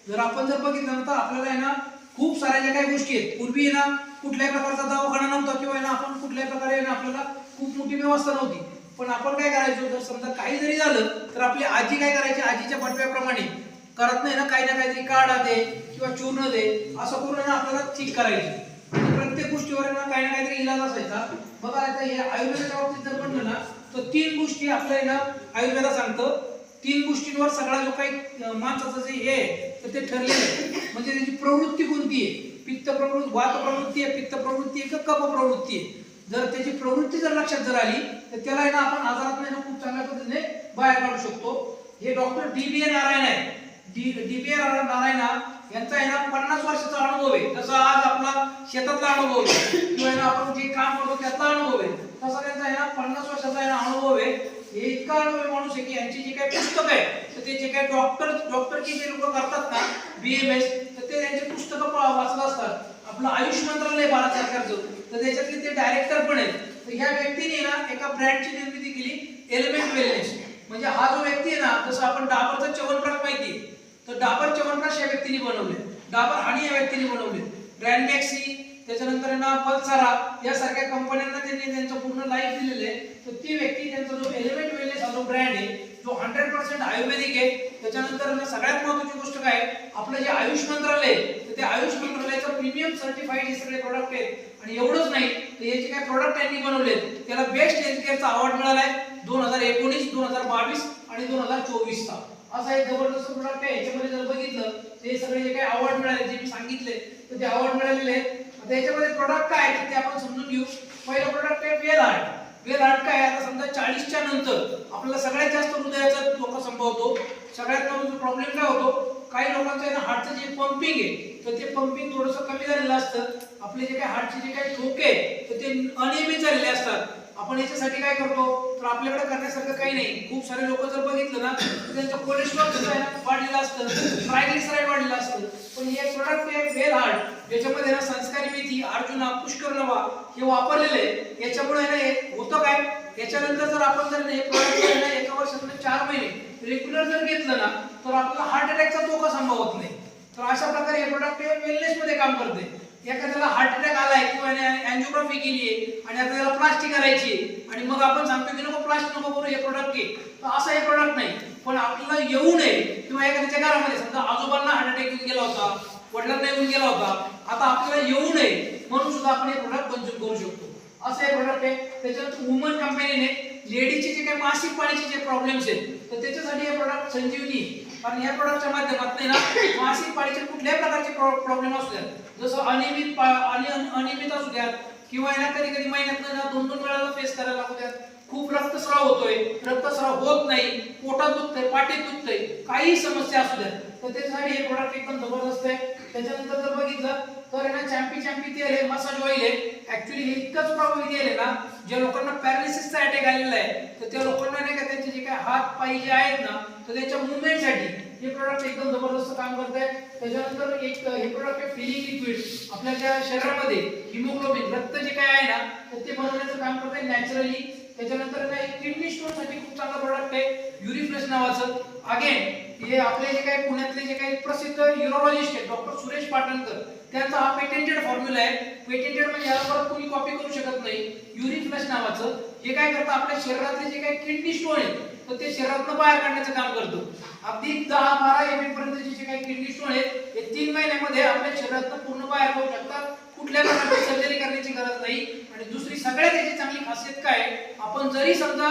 जर आपण जर बघितलं तर आपल्याला आहे ना खूप साऱ्या ज्या काही गोष्टी आहेत, पूर्वी आहे ना कुठल्याही प्रकारचा दवाखाना नव्हता किंवा आहे ना आपण कुठल्याही प्रकारे आहे ना आपल्याला खूप मोठी व्यवस्था नव्हती. पण आपण काय करायचो, जर समजा काही जरी झालं तर आपली आजी काय करायची, आजीच्या बटव्याप्रमाणे करत नाही ना काही ना काहीतरी काढा दे किंवा चूर्ण दे असं करून ना आपल्याला ठीक करायची. आणि प्रत्येक गोष्टीवर ना काही ना काहीतरी इलाज असायचा. बघा आता हे आयुर्वेदाच्या बाबतीत जर म्हणलं ना तर 3 गोष्टी आपल्याला ना आयुर्वेदा सांगतं. 3 गोष्टींवर सगळा जो काही माणसाचं जे हे तर ते ठरलेलं आहे. म्हणजे त्याची प्रवृत्ती कोणती आहे, पित्त प्रवृत्ती, वात प्रवृत्ती आहे, पित्त प्रवृत्ती आहे का कफ प्रवृत्ती आहे. जर त्याची प्रवृत्ती जर लक्षात जर आली तर त्याला आहे ना आपण आजारात नाही खूप चांगल्या पद्धतीने बाहेर काढू शकतो. हे डॉक्टर DBA नारायण आहे. DBA नारायण यांचा आहे ना 50 वर्षाचा अनुभव आहे. जसा आज आपला शेतातला अनुभव आहे किंवा आपण जे काम करतो त्यातला अनुभव आहे, तसा त्यांचा आहे ना 50 वर्षाचा आहे ना अनुभव आहे. हे इतका अनुभवी माणूस आहे की यांची जी काही पुस्तक आहे तर ते जे काही डॉक्टरची जे लोक करतात ना BMS तर ते त्यांचे पुस्तकं वाचत असतात. आपलं आयुष मंत्रालय भारत सरकारचं तर त्याच्यातले ते डायरेक्टर पण आहेत. तर ह्या व्यक्तीने ना एका ब्रँडची निर्मिती केली, एलिमेंट वेलनेस. म्हणजे हा जो व्यक्ती आहे ना, जसं आपण डाबरचा च्यवनप्राश माहिती आहे तर डाबर च्यवनप्राश या व्यक्तीने बनवले, डाबर हनी या व्यक्तीने बनवले, ब्रँड मॅक्सी, त्याच्यानंतर ना पल्सारा यासारख्या कंपन्यांना त्यांनी त्यांचं पूर्ण लाईफ दिलेलं आहे. तर ती व्यक्ती त्यांचा जो एलिमेंट वेलनेस हा जो ब्रँड आहे जो 100% आयुर्वेदिक आहे. त्याच्यानंतर ना सगळ्यात महत्त्वाची गोष्ट काय, आपलं जे आयुष मंत्रालय तर ते आयुष मंत्रालयाचं प्रीमियम सर्टिफाईड हे सगळे प्रोडक्ट आहेत. आणि एवढंच नाही तर हे जे काही प्रोडक्ट त्यांनी बनवले त्याला बेस्ट हेल्थकेअरचा अवॉर्ड मिळाला आहे 2019, 2022 आणि 2024 चा. असा एक जबरदस्त प्रोडक्ट आहे. याच्यामध्ये जर बघितलं तर हे सगळे जे काही अवॉर्ड मिळाले जे मी सांगितले तर ते अवॉर्ड मिळालेले आहेत. आता याच्यामध्ये प्रोडक्ट काय आहे ते आपण समजून घेऊ. पहिलं प्रोडक्ट आहे वेल हार्ट. वेल हार्ट काय, आता समजा 40च्या नंतर आपल्याला सगळ्यात जास्त हृदयाचा धोका संभवतो. सगळ्यात मोठा प्रॉब्लेम काय होतो, काही लोकांचं आहे ना हार्टचं जे पंपिंग आहे तर ते पंपिंग थोडंसं कमी झालेलं असतं. आपले जे काही हार्टचे जे काही ठोके आहेत तर ते अनियमित झालेले असतात. आपण याच्यासाठी काय करतो तर आपल्याकडे करण्यासारखं काही नाही. खूप सारे लोक जर बघितलं ना तर त्यांचं कोलेस्ट्रॉल सुद्धा वाढलेलं असतं, ट्रायग्लिसराईड वाढलेलं असतं. पण हे प्रोडक्ट आहे वेल हार्ट, याच्यामध्ये ना संस्कारी मेथी, अर्जुना, पुष्कर नवा हे वापरलेले आहे. याच्यामुळे ना हे होतं काय, याच्यानंतर जर आपण जर हे प्रोडक्ट एका वर्षात 4 महिने रेग्युलर जर घेतलं ना तर आपल्याला हार्ट अटॅकचा धोका संभवत नाही. तर अशा प्रकारे हे प्रोडक्ट वेलनेस मध्ये काम करते. एखाद्याला हार्ट अटॅक आलाय किंवा अँजिओग्राफी केली आहे आणि आता त्याला प्लास्टिक करायची आणि मग आपण सांगतो की नको प्लास्टिक नको करू, हे प्रोडक्ट घे. तर असं हे प्रोडक्ट नाही. पण आपल्याला येऊ नये किंवा एखाद्याच्या घरामध्ये समजा आजोबांना हार्ट अटॅक येऊन गेला होता, वडिलांना येऊन गेला होता, आता आपल्याला येऊ नये म्हणून सुद्धा आपण हे प्रोडक्ट कंझ्युम करू शकतो. असं हे प्रोडक्ट आहे. त्याच्यानंतर वुमन कंपनीने लेडीजचे जे काही मासिक पाळीचे जे प्रॉब्लेम्स आहेत तर त्याच्यासाठी हे प्रोडक्ट संजीवनी, कारण या प्रोडक्टच्या माध्यमातून ना मासिक पाळीचे कुठल्याही प्रकारचे प्रॉब्लेम असू द्या, जसं अनियमित असू द्यात किंवा ना कधी कधी महिन्यात 2-2 वेळा फेस करायला लागू द्यात, खूप रक्तस्राव होतोय, रक्तस्राव होत नाही, पोटात दुखतंय, पाठीत दुखतंय, काही समस्या असू द्या तर त्याच्यासाठी हे प्रोडक्ट एकदम जबरदस्त आहे. त्याच्यानंतर जर बघितलं तर ना चॅम्पी तेल आहे, मसाज ऑइल आहे. ऍक्च्युली हे इतकंच प्रभावी तेल आहे ना, ज्या लोकांना पॅरालिसिसचा अटॅक आलेला आहे तर त्या लोकांना नाही का त्यांचे जे काही हात पाय जे आहेत ना तर त्याच्या मुवमेंटसाठी हे प्रोडक्ट एकदम जबरदस्त काम करत आहे. त्याच्यानंतर एक हे प्रोडक्ट आहे फिलिंग लिक्विड. आपल्या त्या शरीरामध्ये हिमोग्लोबिन रक्त जे काय आहे ना तर ते बनवण्याचं काम करत आहे नॅचरली. त्याच्यानंतर काय किडनी स्टोन साठी खूप चांगला प्रोडक्ट आहे युरिफ्लेक्स नावाचं. अगेन हे आपले जे काही पुण्यातले जे काही प्रसिद्ध यूरोलॉजिस्ट आहेत डॉक्टर सुरेश पाटणकर त्यांचा हा पेटेंटेड फॉर्म्युला आहे. पेटेंटेड म्हणजे याला परत कोणी कॉपी करू शकत नाही. युरिफ्लेक्स नावाचं हे काय करतं आपल्या शरीरातले जे काही किडनी स्टोन आहेत तर ते शरीरातून बाहेर काढण्याचं काम करतं. अगदी 10-12 एमएम पर्यंतचे जे काही किडनी स्टोन आहेत हे 3 महिन्यामध्ये आपल्या शरीरातून पूर्ण बाहेर होऊ शकतात. कुठल्या प्रकारची सर्जरी करण्याची गरज नाही. आणि दुसरी सगळ्यात याची चांगली खासियत काय आपण जरी समजा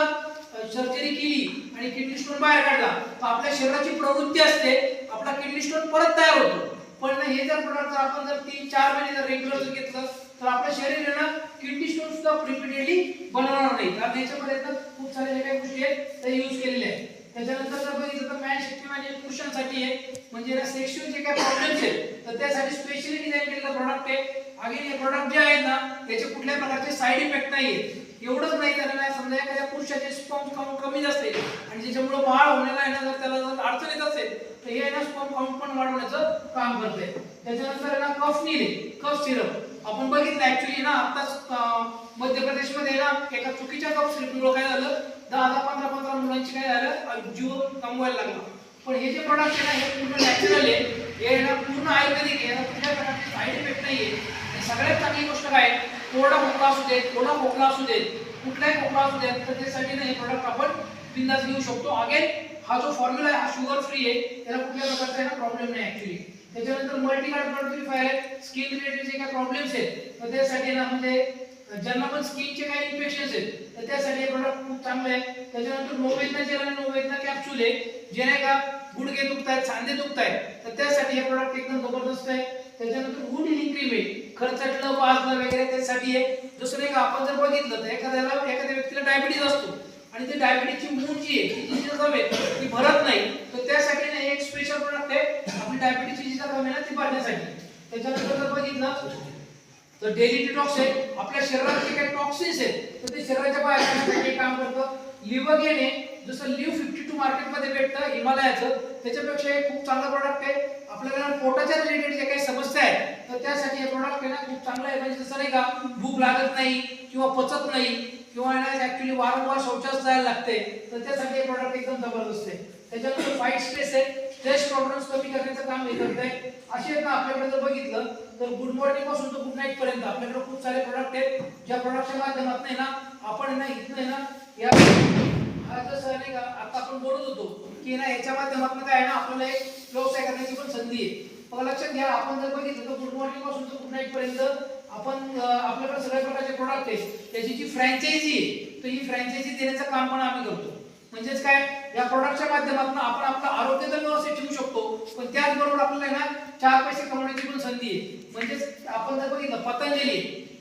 सर्जरी केली आणि किडनी स्टोन बाहेर काढला तर आपल्या शरीराची प्रवृत्ती असते आपला किडनी स्टोन परत तयार होतो. पण हे जर प्रोडक्ट आपण जर 3-4 महिने जर रेग्युलर घेतलं तर आपल्या शरीरानं किडनी स्टोन सुद्धा रिपीटेडली बनवणार नाही. कारण याच्यामध्ये खूप साऱ्या ज्या काही गोष्टी आहेत त्या यूज केलेल्या आहेत. त्याच्यानंतर जर बघितलं तर मॅन शक्ती म्हणजे पुरुषांसाठी आहे म्हणजे सेक्शुअल जे काही प्रॉब्लेम्स आहेत तर त्यासाठी स्पेशली डिझाइन केलेलं प्रोडक्ट आहे. अगेन हे प्रोडक्ट जे आहेत ना त्याचे कुठल्याही प्रकारचे साईड इफेक्ट नाही आहेत. एवढंच नाही त्याला समजा एखाद्या पुरुषाचे स्पर्म काउंट कमी असेल आणि ज्याच्यामुळे बाळ होण्याला आहे ना जर त्याला जर अडचण येत असेल तर हे ना स्पर्म काउंट पण वाढवण्याचं काम करते. त्याच्यानंतर ना कफ नील कफ सिरप आपण बघितलं ऍक्च्युअली ना आताच मध्य प्रदेशमध्ये ना एका चुकीच्या कफ सिरपमुळे काय झालं 10-15 मुलांची काय झालं जीव गमवायला लागला. पण हे जे प्रोडक्ट आहे ना हे पूर्ण नॅचरल आहे. हे ना पूर्ण आयुर्वेदिक आहे. कुठल्या प्रकारचे साईड इफेक्ट नाहीये. आणि सगळ्यात चांगली गोष्ट काय थोडा खोकला असू दे थोडा खोकला असू दे कुठलाही खोकला असू दे तर त्यासाठी ना हे प्रोडक्ट आपण बिंदास घेऊ शकतो. अगेन हा जो फॉर्म्युला आहे हा शुगर फ्री आहे. त्याला कुठल्या प्रकारचा प्रॉब्लेम नाही ऍक्च्युअली. त्याच्यानंतर मल्टी कार्ड ब्लड प्युरिफायर आहे. स्किन रिलेटेड जे काही प्रॉब्लेम्स आहेत तर त्यासाठी ना म्हणजे ज्यांना पण स्किनचे काही इन्फेक्शन्स आहेत तर त्यासाठी हे प्रोडक्ट खूप चांगलं आहे. त्याच्यानंतर नोवेदना जेल आणि नोवेदना कॅप्सूल आहे जे नाही का गुडघे दुखतायत सांधे दुखतायत तर त्यासाठी हे प्रोडक्ट एकदम जबरदस्त आहे. त्याच्यानंतर वूड हिलिंग क्रीम आहे खरचटलं वाजलं वगैरे त्यासाठी आहे. दुसरं एक आपण जर बघितलं तर एखाद्या व्यक्तीला डायबिटीज असतो आणि ते डायबिटीजची मूळ जी आहे ती जी जखम आहे ती भरत नाही तर त्यासाठी ना एक स्पेशल प्रोडक्ट आहे आपली डायबिटीजची जी जखम आहे ना ती भरण्यासाठी. त्याच्यानंतर जर बघितलं तर डेली डिटॉक्स आहे आपल्या शरीरात जे काही टॉक्सिन्स आहेत तर ते शरीराच्या बाहेर काढण्यासाठी काम करतं. लिव्हगेन आहे जसं लिव्ह 52 मार्केटमध्ये भेटतं हिमालयाचं त्याच्यापेक्षा हे खूप चांगला प्रोडक्ट आहे. आपल्याला पोटाच्या रिलेटेड जे काही समस्या आहेत तर त्यासाठी हे प्रोडक्ट आहे ना खूप चांगलं आहे. म्हणजे जसं नाही का भूक लागत नाही किंवा पचत नाही किंवा ऍक्च्युअली वारंवार शौचास जायला लागते तर त्यासाठी हे प्रोडक्ट एकदम जबरदस्त आहे. त्याच्यानंतर फाईट स्ट्रेस आहे स्ट्रेस टॉलरन्स कमी करण्याचं काम हे करत आहे. असे आहेत ना आपल्याकडे जर बघितलं तर गुड मॉर्निंग पासून तर गुड नाईट पर्यंत आपल्याकडे खूप सारे प्रोडक्ट आहेत ज्या प्रोडक्टच्या माध्यमातून ना आपण ना इथनं ना या जसं नाही का आता आपण बोलत होतो की ना याच्या माध्यमातून काय ना आपल्याला एक व्यवसाय करण्याची पण संधी आहे. मग लक्षात घ्या आपण जर बघितलं तर गुड मॉर्निंग पासून तर गुड नाईट पर्यंत आपण आपल्याकडे सगळ्या प्रकारचे प्रोडक्ट आहेत त्याची जी फ्रँचायझी आहे तर ही फ्रँचायझी देण्याचं काम पण आम्ही करतो. म्हणजेच काय या प्रोडक्टच्या माध्यमातून आपण आपलं आरोग्य तर व्यवस्थित ठेवू शकतो पण त्याचबरोबर आपल्याला ना 4 पैसे कमवण्याची पण संधी आहे. म्हणजेच आपण जर बघितलं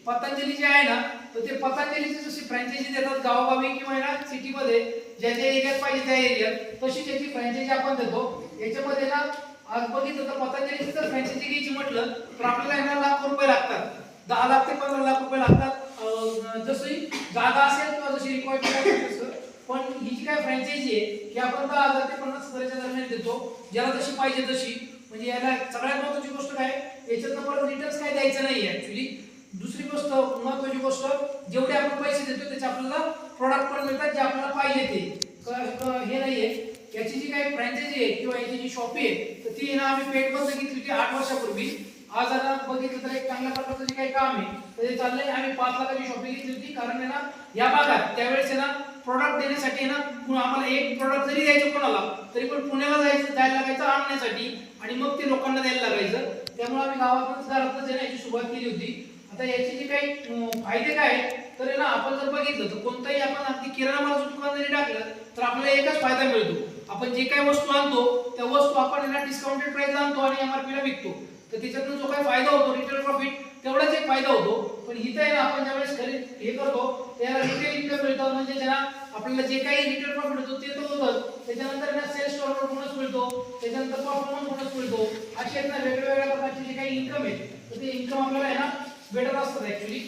पतंजली जे आहे ना तर ते पतंजलीची जशी फ्रँचायझी देतात गावोगावी किंवा ना सिटीमध्ये ज्या ज्या एरियात पाहिजे त्या एरियात तशी त्याची फ्रँचायझी आपण देतो. याच्यामध्ये ना आज बघितलं तर पतंजलीची जर फ्रँचायझी घ्यायची म्हटलं तर आपल्याला ना लाख रुपये लागतात. 10 लाख ते 15 लाख रुपये लागतात जशी जागा असेल किंवा जशी रिक्वायरमेंट असेल. पण ही जी काय फ्रँचायझी आहे की आपण 10,000 ते 50,000च्या दरम्यान देतो ज्याला जशी पाहिजे तशी. म्हणजे याला सगळ्यात महत्त्वाची गोष्ट काय याच्यातनं परत रिटर्न्स काय द्यायचं नाही ऍक्च्युअली. दुसरी गोष्ट महत्त्वाची गोष्ट जेवढे आपण पैसे देतो त्याचे आपल्याला प्रोडक्ट पण मिळतात जे आपल्याला पाहिजे ते हे नाहीये. याची जी काही फ्रँचायझी आहे किंवा याची जी शॉपी आहे तर ती ना आम्ही पेट बंद घेतली होती 8 वर्षापूर्वी. आज आता बघितलं तर एक चांगल्या प्रकारचं जे काही काम आहे तर ते चाललंय. आम्ही 5 लाखाची शॉपी घेतली होती कारण आहे ना या भागात त्यावेळेस आहे ना प्रोडक्ट देण्यासाठी ना आम्हाला एक प्रोडक्ट जरी द्यायचं कोणाला तरी पण पुण्याला जायला लागायचं आणण्यासाठी आणि मग ते लोकांना द्यायला लागायचं. त्यामुळे आम्ही गावातूनच घरातून देण्याची सुरुवात केली होती. आता याची जी काही फायदे काय तर आहे ना आपण जर बघितलं तर कोणताही आपण अगदी किराणा मालाचं दुकान जरी टाकलं तर आपल्याला एकच फायदा मिळतो. आपण जे काही वस्तू आणतो त्या वस्तू आपण ना डिस्काउंटेड प्राइसला आणतो आणि एमआरपी ला विकतो तर त्याच्यातून जो काही फायदा होतो रिटेल प्रॉफिट तेवढाच एक फायदा होतो. पण इथे आहे ना आपण ज्यावेळेस खरेदी हे करतो त्याला रिटेल इन्कम मिळतं. म्हणजे ज्यांना आपल्याला जे काही रिटेल प्रॉफिट होतो ते तर होतच त्याच्यानंतर ना सेल्स टर्नओव्हर बोनस मिळतो त्याच्यानंतर परफॉर्मन्स बोनस मिळतो. अशी आहेत ना वेगवेगळ्या प्रकारची जे काही इन्कम आहे तर ते इन्कम आपल्याला आहे ना भेटत असतात ऍक्च्युअली.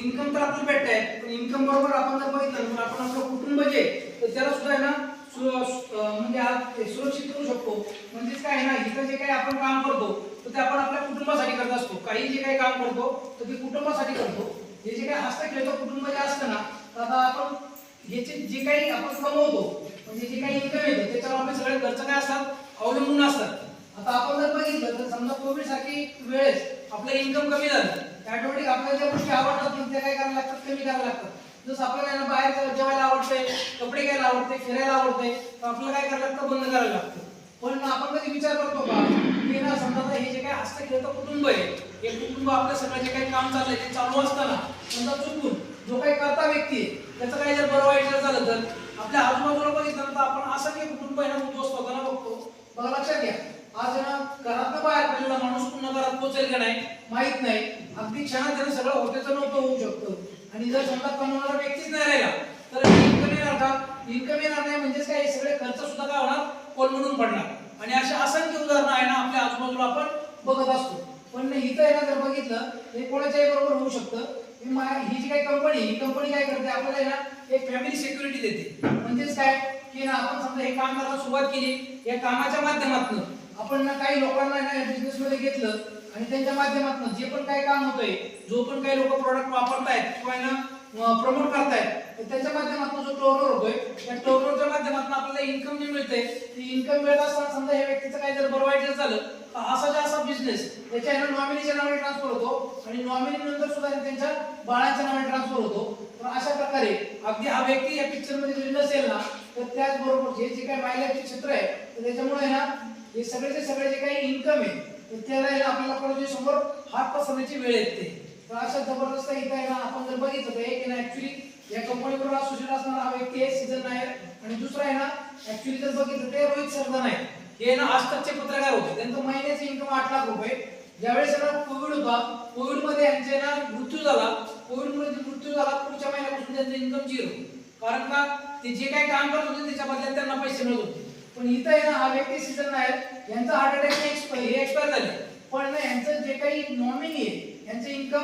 इन्कम तर आपल्याला भेटतंय, पण इन्कम बरोबर आपण जर बघितलं तर आपण आपलं कुटुंब जे तर त्याला सुद्धा आहे ना म्हणजे आज सुरक्षित करू शकतो. म्हणजेच काय आहे ना, इथं जे काही आपण काम करतो तर ते आपण आपल्या कुटुंबासाठी करत असतो. काही जे काही काम करतो तर ते कुटुंबासाठी करतो. हे जे काही हस्तक्षेप कुटुंब जे असतं ना, तर आता आपण याचे जे काही आपण कमवतो म्हणजे जे काही इन्कम येतं त्याच्यावर आपले सगळे खर्च काय असतात अवलंबून असतात. आता आपण जर बघितलं तर समजा कोविड सारखी वेळेस आपलं इन्कम कमी झालं, ऑटोमॅटिक आपल्याला ज्या गोष्टी आवडतात त्या काय करायला लागतात, कमी करायला लागतात. जसं आपल्याला बाहेर जेवायला आवडतंय, कपडे घ्यायला आवडते, फिरायला आवडते, तर आपल्याला काय करायला लागतं, बंद करायला लागतं. पण आपण कधी विचार करतो का की ना समजा हे जे काही हस्तक्षेप कुटुंब आहे, हे कुटुंब आपलं सगळं जे काही काम चाललंय ते चालू असताना समजा चुकून जो काही करता व्यक्ती आहे त्याचं काही जर बरं वाईट जर झालं तर आपल्या आजूबाजूला बघितलं तर आपण असं की कुटुंब आहे ना उद्ध्वस्त होताना बघतो. बघा लक्षात घ्या, आज ना घरातनं बाहेर पडलेला माणूस पुन्हा घरात पोहोचेल का नाही माहित नाही. अगदी क्षणात त्यानं सगळं होतेचं नव्हतं होऊ शकतं. आणि जर समजा कमवणारा व्यक्तीच नाही राहिला तर इन्कम येणार का? इन्कम येणार नाही म्हणजेच काय, सगळे खर्च सुद्धा काय होणार, कोलमडून पडणार. आणि अशा असंख्य उदाहरणं आहे ना आपल्या आजूबाजूला आपण बघत असतो. पण इथं आहे ना जर बघितलं हे कोणाच्याही बरोबर होऊ शकतं. ही जी काही कंपनी, ही कंपनी काय करते आपल्याला आहे ना एक फॅमिली सिक्युरिटी देते. म्हणजेच काय की ना आपण समजा हे काम करायला सुरुवात केली, या कामाच्या माध्यमातून आपण ना काही लोकांना ना बिझनेस मध्ये घेतलं आणि त्यांच्या माध्यमातून जे पण काही काम होतंय, जो पण काही लोक प्रोडक्ट वापरतायत किंवा ना प्रमोट करतायत, तर त्याच्या माध्यमातून जो टर्नओव्हर होतोय त्या टर्नओव्हरच्या माध्यमातून आपल्याला इन्कम जे मिळते ती इन्कम मिळत असताना समजा या व्यक्तीचं काही जर बरं वाईट झालं तर असा बिझनेस त्याच्या नॉमिनीच्या नावाने ट्रान्सफर होतो आणि नॉमिनी नंतर सुद्धा त्यांच्या बाळाच्या नावाने ट्रान्सफर होतो. तर अशा प्रकारे अगदी हा व्यक्ती या पिक्चर मध्ये जरी नसेल ना तर त्याचबरोबर जे जे काही मायलेजचे क्षेत्र आहे तर त्याच्यामुळे ना हे सगळे जे काही इन्कम आहे तर त्याला आपल्याला कोणाच्या समोर हात पसरण्याची वेळ येते. तर अशा जबरदस्त इथं आहे ना आपण जर बघितलं तर एक ना ऍक्च्युली या कंपनीबरोबर असोसिएट असणारा हा व्यक्ती आहे सीझन नायर, आणि दुसरा आहे ना ऍक्च्युली जर बघितलं ते रोहित सरदान आहे. हे ना आजतकचे पत्रकार होते. त्यांचं महिन्याचं इन्कम 8 लाख रुपये. ज्यावेळेस ना कोविड होता, कोविड मध्ये यांचे ना मृत्यू झाला. कोविड मध्ये मृत्यू झाला, पुढच्या महिन्यापासून त्यांचं इन्कम 0. कारण का ते जे काही काम करत होते त्याच्या बदल्यात त्यांना पैसे मिळत होते. पण इथं आहे ना हा व्यक्ती सीझन नायर, यांचा हार्ट अटॅक हे एक्सपायर झाले. पण ना यांचं जे काही नॉमिनी आहे यांचं इन्कम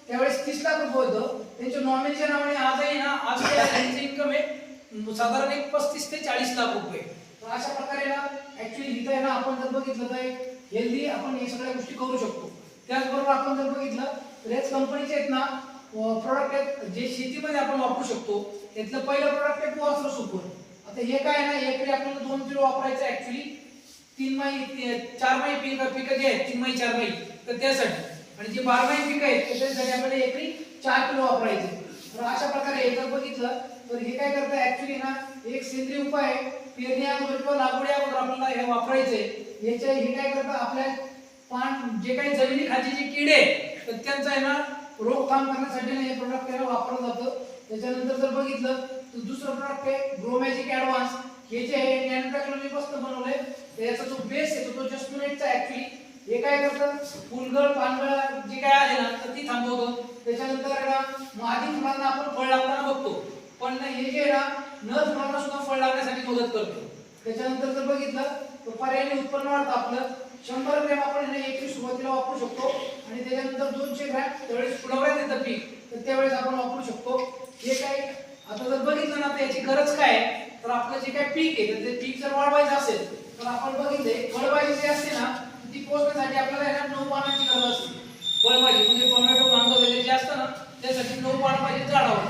त्यावेळेस 30 लाख रुपये होतं. त्यांच्या नॉमिनीच्या नावाने आजही ना आज त्यांचं इन्कम आहे साधारण 35 ते 40 लाख रुपये. तर अशा प्रकारे ना ऍक्च्युली इथं आहे ना आपण जर बघितलं तर हेल्दी आपण हे सगळ्या गोष्टी करू शकतो. त्याचबरोबर आपण जर बघितलं तर याच कंपनीचे आहेत ना प्रोडक्ट आहेत जे शेतीमध्ये आपण वापरू शकतो. त्यातलं पहिलं प्रोडक्ट आहे वासर सुपर. आता हे काय आहे ना एकरी आपल्याला 2 किलो वापरायचं ऍक्च्युली 4 महिने पिकं जे आहेत 3 महिने 4 महिने तर त्यासाठी, आणि जे 12 महिने पिकं आहेत त्याच्यासाठी आपल्याला एकरी 4 किलो वापरायचे. तर अशा प्रकारे हे जर बघितलं तर हे काय करतं ऍक्च्युली ना एक सेंद्रिय उपाय आहे. पेरणी अगोदर किंवा लागवडी अगोदर आपल्याला हे वापरायचंय. याच्या हे काय करतं आपल्या जे काही जमिनी खाली जे किडे तर त्यांचा आहे ना रोखथाम करण्यासाठी हे प्रोडक्ट त्याला वापरलं जातं. त्याच्यानंतर जर बघितलं तर दुसरं प्रोडक्ट आहे ग्रो मॅजिक ॲडव्हान्स. हे जे आहे नॅनो टेक्नॉलॉजी पासून बनवलंय. त्याचा जो बेस आहे तो जस्मिनेटचा ऍक्च्युली हे काय करतं फुलगळ पानगळ जे काय आहे ना तर ती थांबवतं. त्याच्यानंतर आहे ना आधी फुलांना आपण फळ लागताना बघतो, पण हे जे आहे ना न फुलांना सुद्धा फळ लागण्यासाठी मदत करतो. त्याच्यानंतर जर बघितलं तर पर्यायी उत्पन्न वाढतं आपलं. 100 ग्रॅम आपण एकरी सुरुवातीला वापरू शकतो आणि त्याच्यानंतर 200 ग्रॅम त्यावेळेस फुलवण्यात येतं पीक तर त्यावेळेस आपण वापरू शकतो. हे काय आता जर बघितलं ना तर याची गरज काय आहे तर आपलं जे काय पीक आहे तर ते पीक जर वाढवायचं असेल तर आपण बघितले फळभाजी जी असते ना ती पोहोचण्यासाठी आपल्याला 9 पानांची गरज असते. फळभाजी म्हणजे टोमॅटो वांग वगैरे जे असतं ना त्यासाठी 9 पानं पाहिजे झाडावर.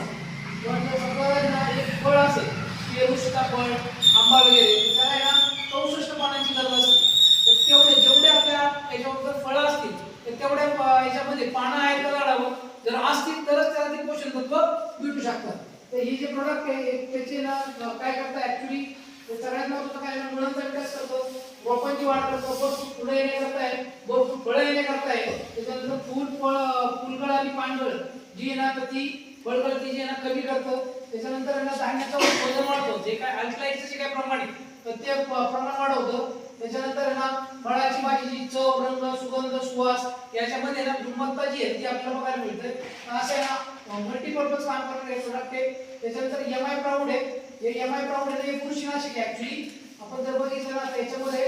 एक फळ असेल पेरू सीताफळ आंबा वगैरे त्याला आहे ना 64 पानांची गरज असते. तर जेवढे आपल्या याच्यावर फळं असतील तर तेवढ्या याच्यामध्ये पानं आहेत का झाडावर जर असतील तरच त्याला ते पोषण तत्व भेटू शकतात. तर हे जे प्रोडक्ट आहे त्याचे ना काय करतात ऍक्च्युली सगळ्यात महत्त्वाचं काय मुळांचा विकास करतो, रोपांची वाढ करतो, भरपूर फुलं येण्याकरता आहे, भरपूर फळं येण्याकरता आहे. त्याच्यानंतर फुलगळ आणि पानगळ जी आहे ना तर ती फळगळती जी आहे ना कमी करतं. त्याच्यानंतर ना धान्याचं वजन वाढतं, जे काय अल्कलाइडचं जे काय प्रमाण आहे तर ते प्रमाण वाढवतं. त्याच्यानंतर ना फळाची भाजीची चव रंग सुगंध सुवास याच्यामध्ये ना गुणवत्ता जी आहे ती आपल्याला बघायला मिळते. असे ना मल्टीपर्पज काम करणारे प्रोडक्ट आहे. त्याच्यानंतर एमआय प्राऊड आहे. हे एमआय प्राऊड आहे बुरशीनाशक आहे ऍक्च्युली. आपण जर बघितलं ना त्याच्यामध्ये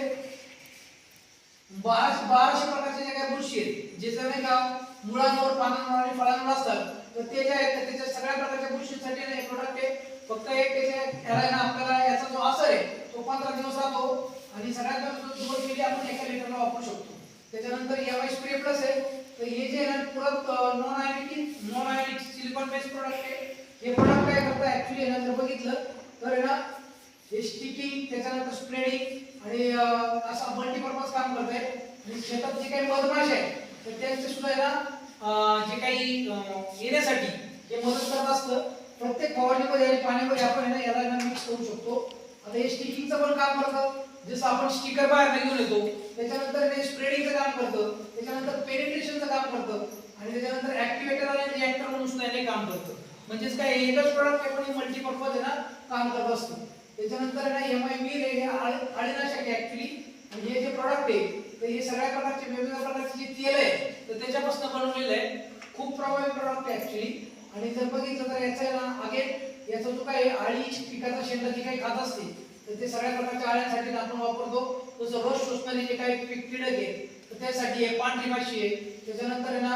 1200 प्रकारचे जे काही बुरशी आहेत जे जर नाही का मुळांवर पानांवर आणि फळांवर असतात तर ते जे आहे त्याच्या सगळ्या प्रकारच्या गोष्टींसाठी ना हे प्रोडक्ट आहे. फक्त एक त्याच्या याला ना आपल्याला याचा जो असर आहे तो 15 दिवस राहतो आणि सगळ्यात दुबत केली आपण 1 लिटरला वापरू शकतो. त्याच्यानंतर एमआय स्प्रे प्लस आहे. तर हे जे आहे ना परत non ionic silicon based product आहे. हे प्रोडक्ट काय करतं ऍक्च्युअली ना जर बघितलं तर आहे ना हे स्टिकिंग त्याच्यानंतर स्प्रेडिंग आणि असा मल्टीपर्पज काम करते. आणि शेतात जे काही मधमाश आहे तर त्यांचे सुद्धा आहे ना जे काही येण्यासाठी हे मदत करत असतं. प्रत्येक फवारणीमध्ये आणि पाण्यामध्ये आपण आहे ना याला मिक्स करू शकतो. आता हे स्टिकिंगचं पण काम करतं. जसं आपण स्टिकर बाहेर घेऊन येतो त्याच्यानंतर हे स्प्रेडिंगचं काम करतं. त्याच्यानंतर पेनिट्रेशनचं काम करतं आणि त्याच्यानंतर ऍक्टिव्हेटर आणि रिएक्टर म्हणून सुद्धा हे काम करतं. म्हणजेच काय एकच प्रोडक्ट आहे पण मल्टीपर्पज आहे ना काम करत असतं. त्याच्यानंतर आहे ना एमआय मीर हे अळीनाशक आहे ऍक्च्युअली. आणि हे जे प्रोडक्ट आहे तर हे सगळ्या प्रकारचे वेगवेगळ्या प्रकारचे जे तेल आहे तर त्याच्यापासून बनवलेलं आहे. खूप प्रभावी प्रोडक्ट आहे ऍक्च्युअली. आणि जर बघितलं तर याचा आहे ना अगेन याचा जो काही आळी पिकाचा शेंडा जे काही खात असते तर ते सगळ्या प्रकारच्या आळ्यांसाठी आपण वापरतो. जसं रस शोषणारे जे काही पीक कीडक आहे तर त्यासाठी आहे. पांढरी माशी आहे. त्याच्यानंतर आहे ना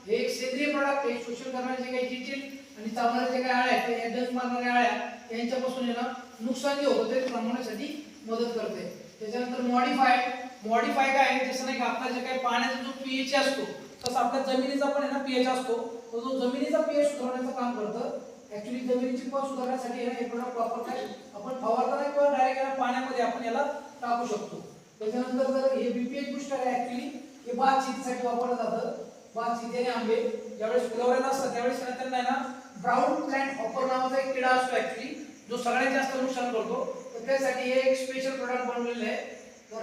हे एक सेंद्रिय प्रोडक्ट आहे. शोषण करणारे जे काही जिटील आणि चावणारे जे काही आळ्या आहेत त्या डंक मारणाऱ्या आळ्या यांच्यापासून आहे ना नुकसान जे होतं ते थांबवण्यासाठी मदत करते. त्याच्यानंतर मॉडिफाय काय आहे जसं नाही का आपला जे काही पाण्याचा जो पीएच असतो तसं आपल्या जमिनीचा पण आहे ना पीएच असतो. तो जो जमिनीचा पीएच सुधारण्याचं काम करतं. ऍक्च्युअली जमिनीची पत सुधारण्यासाठी हे प्रोडक्ट वापरतात. आपण फवारताना किंवा डायरेक्ट पाण्यामध्ये आपण याला टाकू शकतो. त्याच्यानंतर जर हे बीपीएच बूस्टर आहे ऍक्च्युअली हे भात शेतीसाठी वापरलं जातं. भात शेतीने आंबे ज्यावेळेस फुलवण्यात असतात त्यावेळेस त्यांना आहे ना ब्राऊन प्लांट हॉपर नावाचा एक किडा असतो ऍक्च्युअली जो सगळ्यात जास्त नुकसान करतो. तर त्यासाठी हे एक स्पेशल प्रोडक्ट बनवलेलं आहे. तर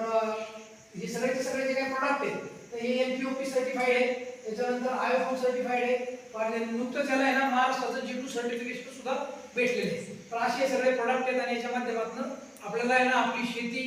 हे सगळे जे काही प्रोडक्ट आहेत तर हे एमपीओपी सर्टिफाईड आहे. त्याच्यानंतर आयओफोन सर्टिफाईड आहे. आणि नुकतंच याला आहे ना महाराष्ट्राचं G2 सर्टिफिकेशन सुद्धा भेटलेले आहे. तर असे हे सगळे प्रोडक्ट आहेत आणि याच्या माध्यमातून आपल्याला आहे ना आपली शेती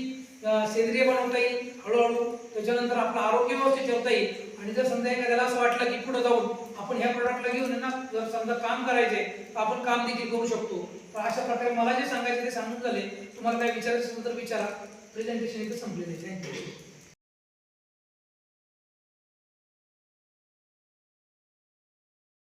सेंद्रिय बनवता येईल हळूहळू. त्याच्यानंतर आपलं आरोग्य व्यवस्थित ठेवता येईल. आणि जर समजा एखाद्याला असं वाटलं की पुढे जाऊन आपण ह्या प्रोडक्टला घेऊन ना जर समजा काम करायचंय तर आपण काम देखील करू शकतो. तर अशा प्रकारे मला जे सांगायचे ते सांगून झाले. तुम्हाला काय विचारायचं असेल तर विचारा. प्रेझेंटेशन इथे संपलेले आहे. थँक्यू.